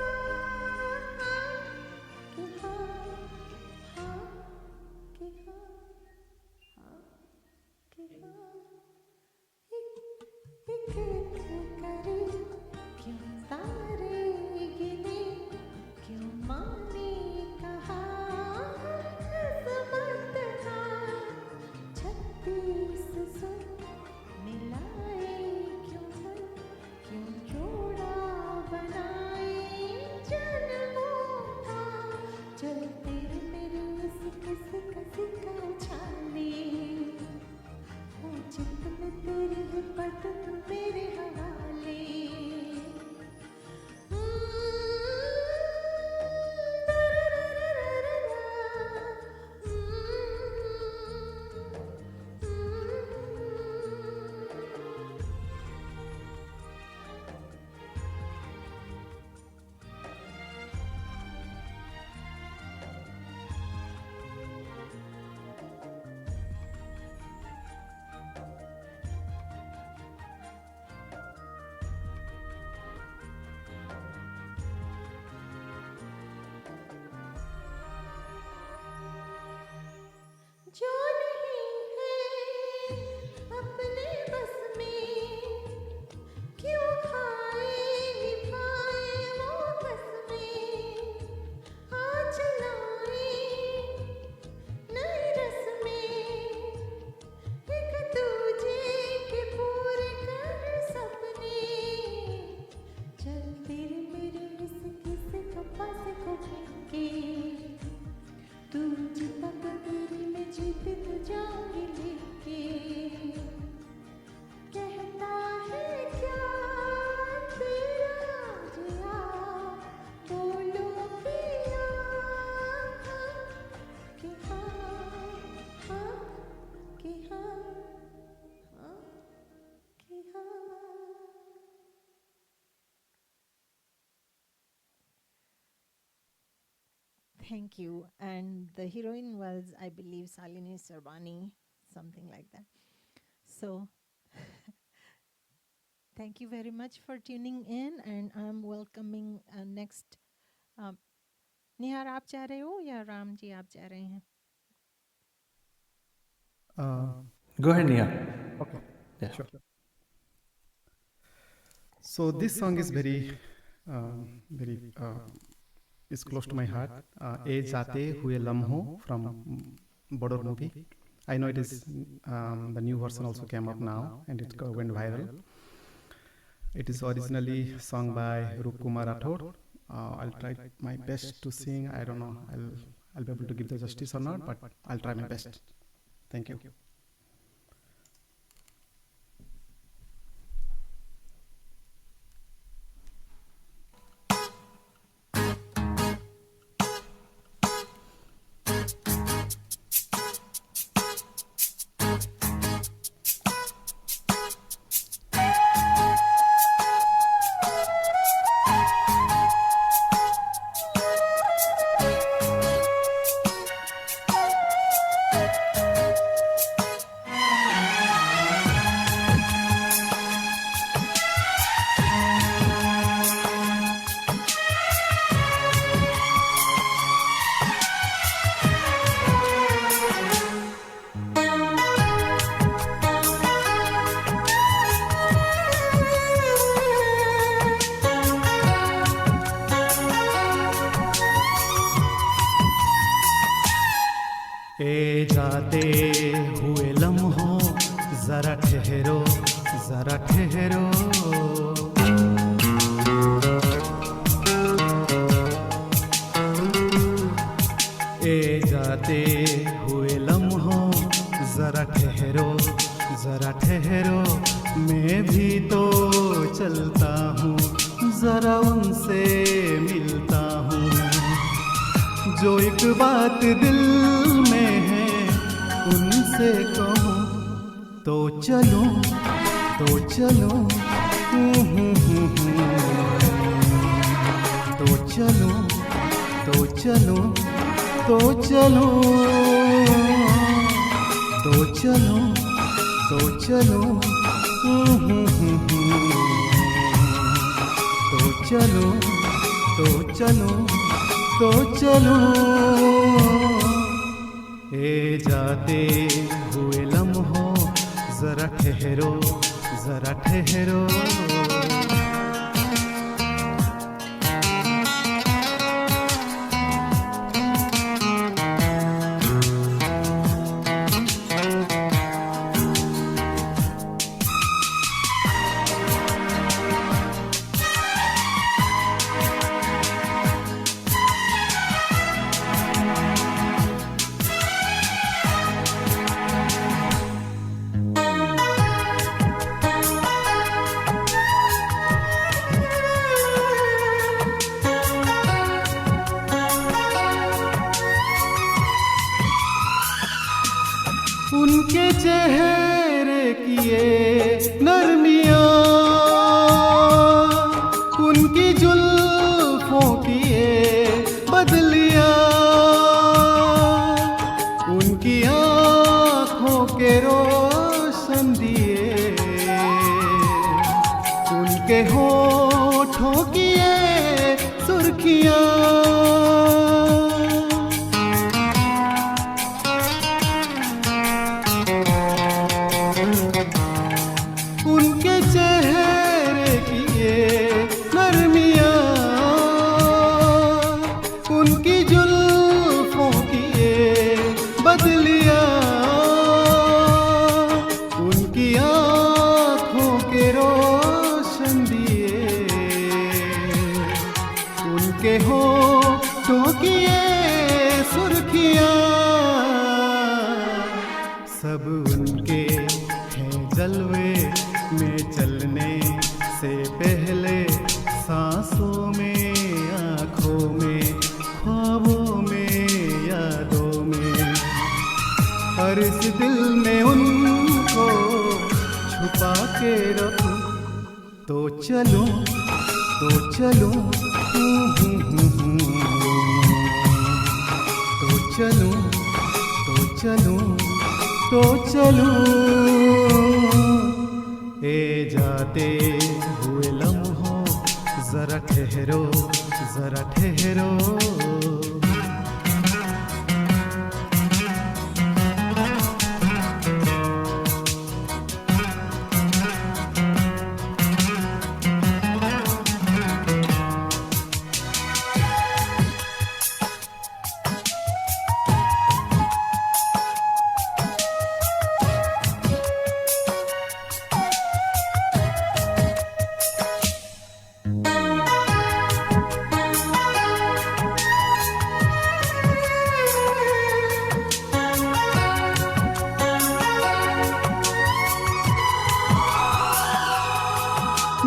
कि हाँ कि हाँ करे क्यों तारे गिने क्यों माने कहा किस्मत का Thank you. And the heroine was, I believe, Salini Sarvani, something like that. So, thank you very much for tuning in, and I'm welcoming next. निहार आप जा रहे हो या राम जी आप जा रहे हैं? Go ahead, Neha. Okay, Yeah. sure. So this song is very, is close to my heart. "ए जाते हुए लम्हों" from Border movie. I know it is the new version also came up now and it went viral. It is originally sung by Roop Kumar Rathod. I'll try my best to sing. I don't know I'll be able to give the justice or not, but I'll try my best. Thank you. ए जाते हुए लम्हों जरा ठहरो, जरा ठहरो। ए जाते हुए लम्हों जरा ठहरो, जरा ठहरो। मैं भी तो चलता हूँ, जरा उनसे मिलता हूँ। जो एक बात दिल में है उनसे कहूँ, तो चलो, तो चलो, तो चलो, तो चलो, तो चलो, तो चलो, तो चलो, तो चलो, तो चलो, तो चलो। ए जाते हुए लम्हों जरा ठहरो, जरा ठहरो। उनके चेहरे की ये नरमियाँ, उनकी जुल्फों की ये बदलियाँ, उनकी आँखों के रोशन दिए, उनके होठों की ये सुर्खियाँ। उनके चेहरे की ये नरमियाँ, उनकी जुल्फों की ये बदलियाँ, उनकी आँखों के रोशन दिए, उनके होठों की ये सुर्खियाँ। सब उनके हैं जलवे में चलने से पहले, सांसों में, आँखों में, ख्वाबों में, यादों में। हर इस दिल में उनको छुपा के रखूं, तो चलो, तो चलो, चलूं तो चलूं तो चलूं ए जाते हुए लम्हों जरा ठहरो जरा ठहरो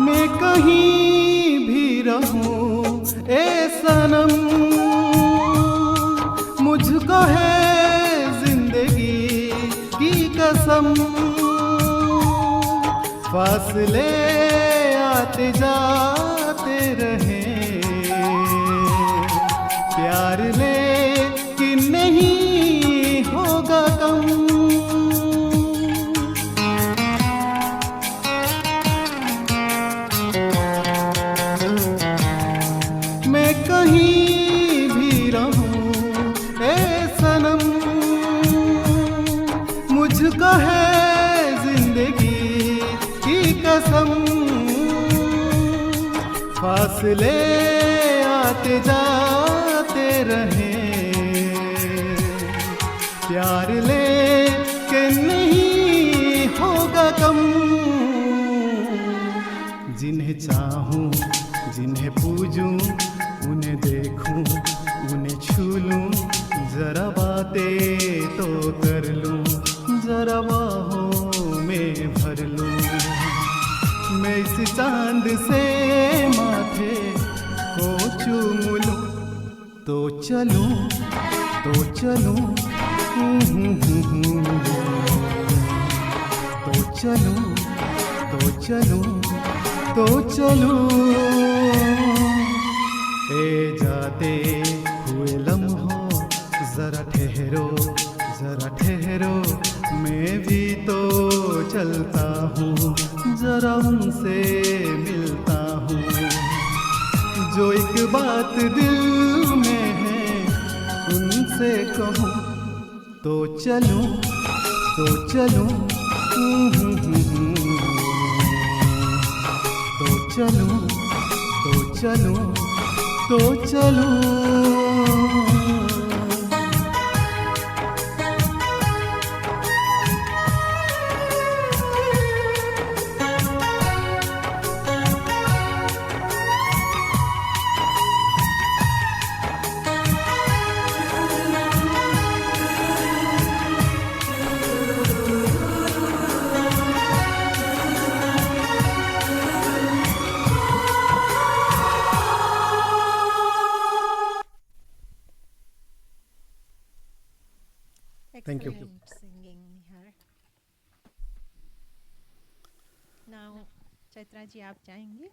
मैं कहीं भी रहूं ए सनम मुझको है जिंदगी की कसम फासले आते जाते रहे प्यार लेकिन नहीं होगा कम मैं कहीं भी रहूं ए सनम मुझको है जिंदगी की कसम फासले आते जाते रहे प्यार लेके नहीं होगा कम जिन्हें चाहूं जिन्हें पूजूं उन्हें देखूं उन्हें छू लूं जरा बातें तो कर लूं जरा बाहों में भर लूं मैं इस चांद से माथे को चूम लूं तो चलूं तो चलूं तो चलूं तो चलूं तो चलूं ए जाते हुए लम्हों जरा ठहरो मैं भी तो चलता हूँ जरा उनसे मिलता हूँ जो एक बात दिल में है उनसे कहूँ तो चलूं तो चलूं तो चलूं तो चलूं तो चलूं Thank you. Excellent singing, Nihar. Now, Chaitra ji, आप जाएंगे.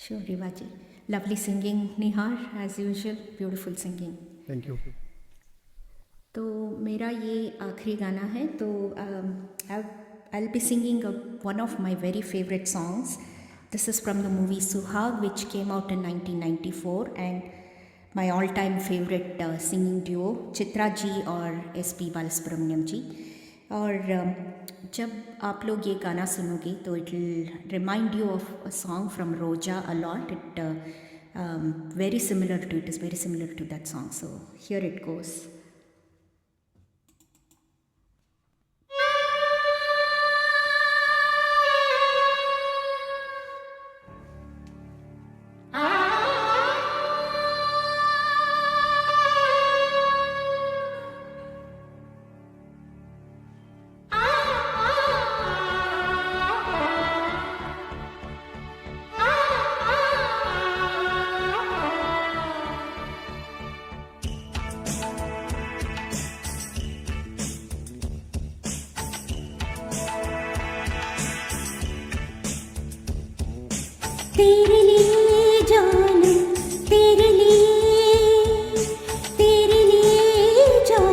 Sure, Riva ji. Lovely singing, Nihar, as usual. Beautiful singing. Thank you. तो मेरा ये आखिरी गाना है तो I'll be singing one of my very favorite songs. This is from the movie Suhag, which came out in 1994, and my all-time favorite singing duo Chitra ji और SP Balasubrahmanyam जी. और जब आप लोग ये गाना सुनोगे तो it will remind you of a song from Roja a lot. It very similar to it is very similar to that song, so here it goes. तेरे लिए जानू तेरे लिए जानू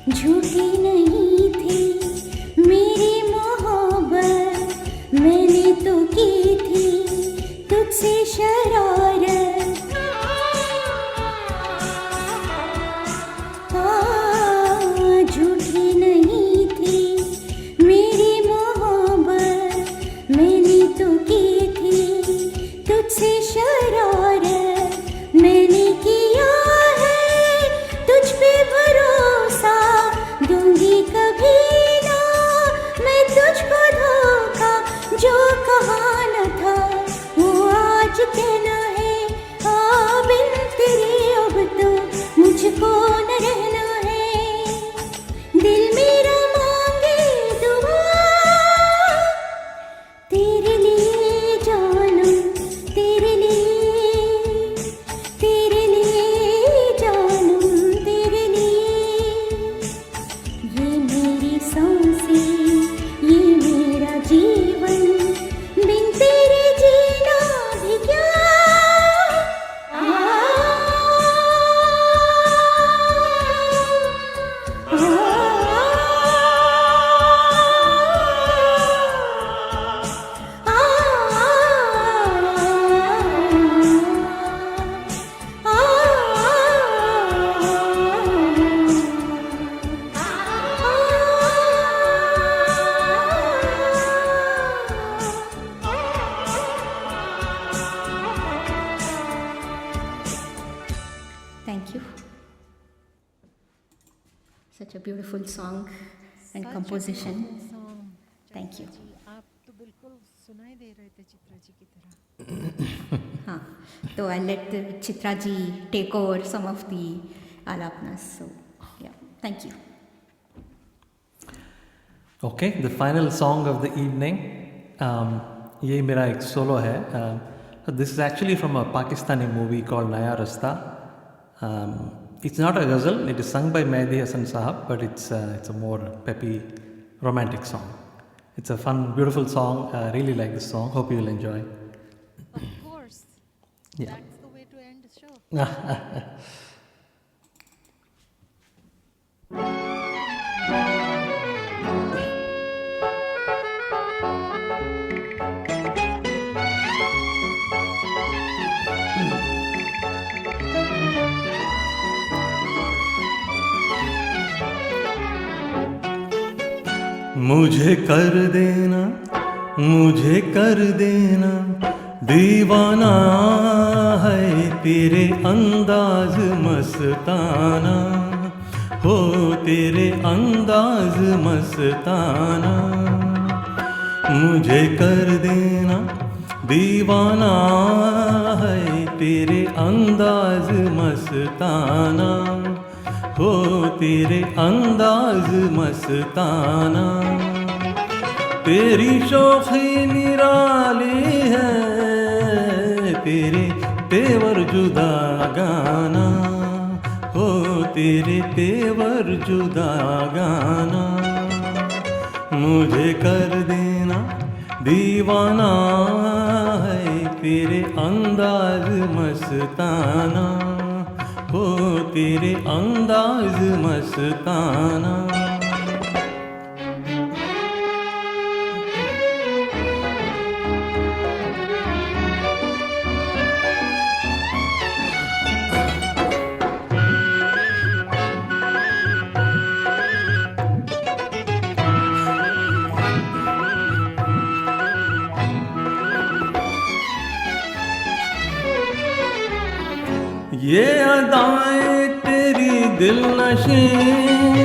झूठी नहीं थी मेरी मोहब्बत, मैंने तो की थी तुझसे शरारत। झूठी नहीं थी मेरी मोहब्बत, मैंने तो की थी तुझसे शरारत। मैंने किया है तुझ पे भरोसा, दूंगी कभी ना मैं तुझको धोखा। जो कहा न था वो आज कहना है, बिन तेरे अब तो मुझको न रहना है। दिल मेरा मांगे दुआ तेरे लिए जानम, तेरे लिए जानम, तेरे लिए। ये मेरी सांसें, ये मेरा जीवन, बिन तेरे जीना भी क्या। Thank you. Such a beautiful song and Such a composition. beautiful song, Thank you. Chitra ji, आप तो बिल्कुल सुनाई दे रहे थे चित्रा जी की तरह। हाँ, तो I'll let Chitra ji take over some of the alapanas. So, yeah, thank you. Okay, the final song of the evening. ये मेरा एक solo है. This is actually from a Pakistani movie called Naya Rasta. It's not a ghazal, it is sung by Mehdi Hasan Sahab, but it's a more peppy, romantic song. It's a fun, beautiful song. I really like this song. Hope you will enjoy. Of course, Yeah. that's the way to end the show. मुझे कर देना दीवाना है तेरे अंदाज मस्ताना, हो तेरे अंदाज मस्ताना। मुझे कर देना दीवाना है तेरे अंदाज मस्ताना, हो तेरे अंदाज मस्ताना। तेरी शौखी निराली है, तेरे तेवर जुदा गाना, हो तेरे तेवर जुदा गाना। मुझे कर देना दीवाना है तेरे अंदाज मस्ताना, हो तेरे अंदाज मस्ताना। ये अदाएं तेरी दिल नशीं,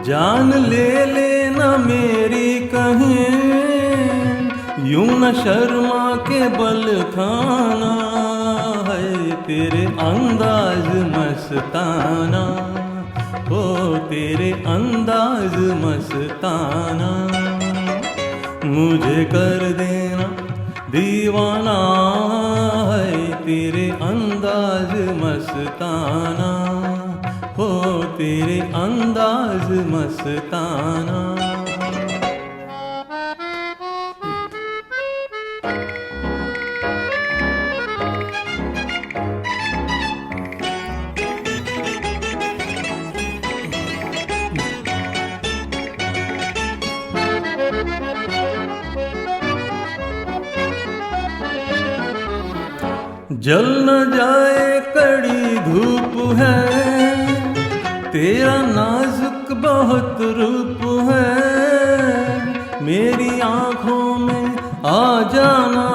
जान ले लेना मेरी कहीं। यूं न शर्मा के बल खाना है तेरे अंदाज मस्ताना, हो तेरे अंदाज मस्ताना। मुझे कर देना दीवाना है तेरे अंदाज मस्ताना, हो तेरे अंदाज मस्ताना। जल न जाए कड़ी धूप है, तेरा नाजुक बहुत रूप है, मेरी आंखों में आ जाना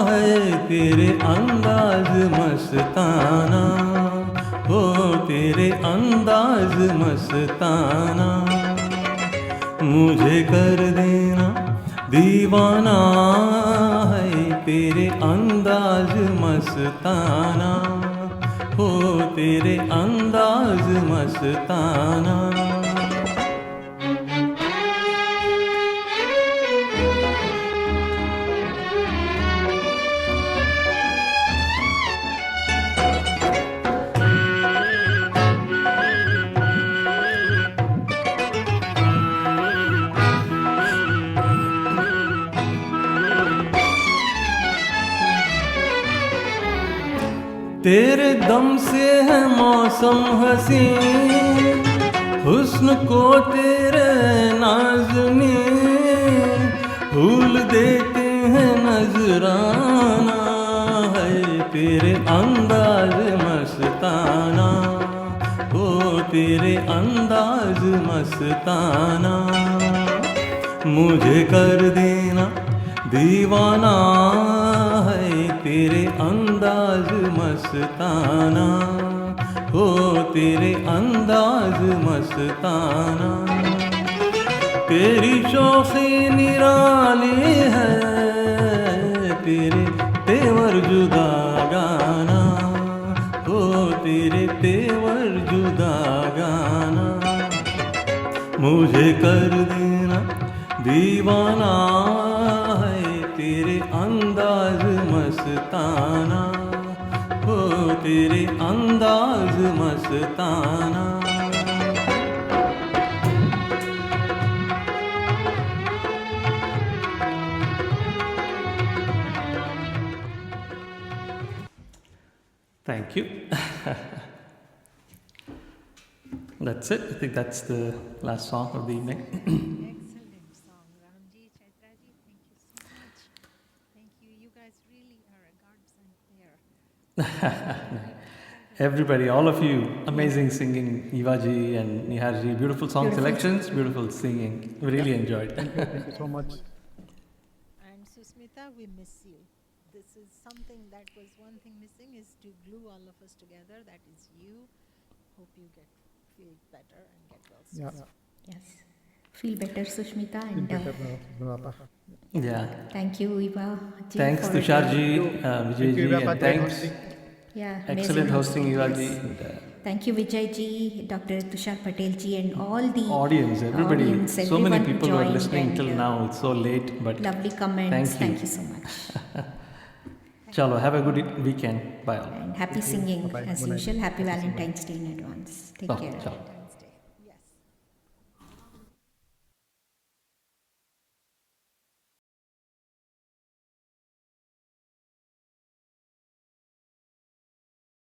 है, तेरे अंदाज मस्ताना, हो तेरे अंदाज मस्ताना, मुझे कर देना दीवाना है, तेरे अंदाज मस्ताना, हो तेरे अंदाज मस्ताना। तेरे दम से है मौसम हसी, हुस्न को तेरे नाज़ने फूल देते हैं नजराना है, तेरे अंदाज मस्ताना, हो तेरे अंदाज मस्ताना, मुझे कर देना दीवाना है, तेरे अंदाज मस्ताना, हो तेरे अंदाज मस्ताना, तेरी शौक़ी निराली है, तेरे तेवर जुदा गाना, हो तेरे तेवर जुदा गाना, मुझे कर देना दीवाना है, तेरे अंदाज मस्ताना, हो तेरे अंदाज मस्ताना। Thank you. That's it. I think that's the last song of the evening. Excellent song, Ramji, Chaitra ji. Thank you so much. Thank you. You guys really are a godsend here. Everybody, all of you, amazing singing, Eva ji and Nihar ji, beautiful song Beautiful. selections, beautiful singing. We really enjoyed. Thank you so much. And Susmita, we miss you. This is something that was one thing missing, is to glue all of us together. That is you. Hope you feel better and get well soon. Yeah. Yes. Feel better, Sushmita, Feel and better, Renata. Yeah. thank you, Eva ji. Thanks, for Tushar ji, Vijay Thank you, ji, Eva, and for thanks. hosting. Yeah, Excellent amazing hosting, Eva ji. yes. And, Thank you, Vijay ji, Dr. Tushar Patel ji, and all the audience, everybody, audience, so many everyone who people who are joined, listening and, till now. It's so late, but lovely comments. Thank you. so much. chalo, have a good weekend. Bye all. And happy singing Bye-bye. as Good night. usual. Happy Valentine's Day in advance. Take Oh, care. chalo.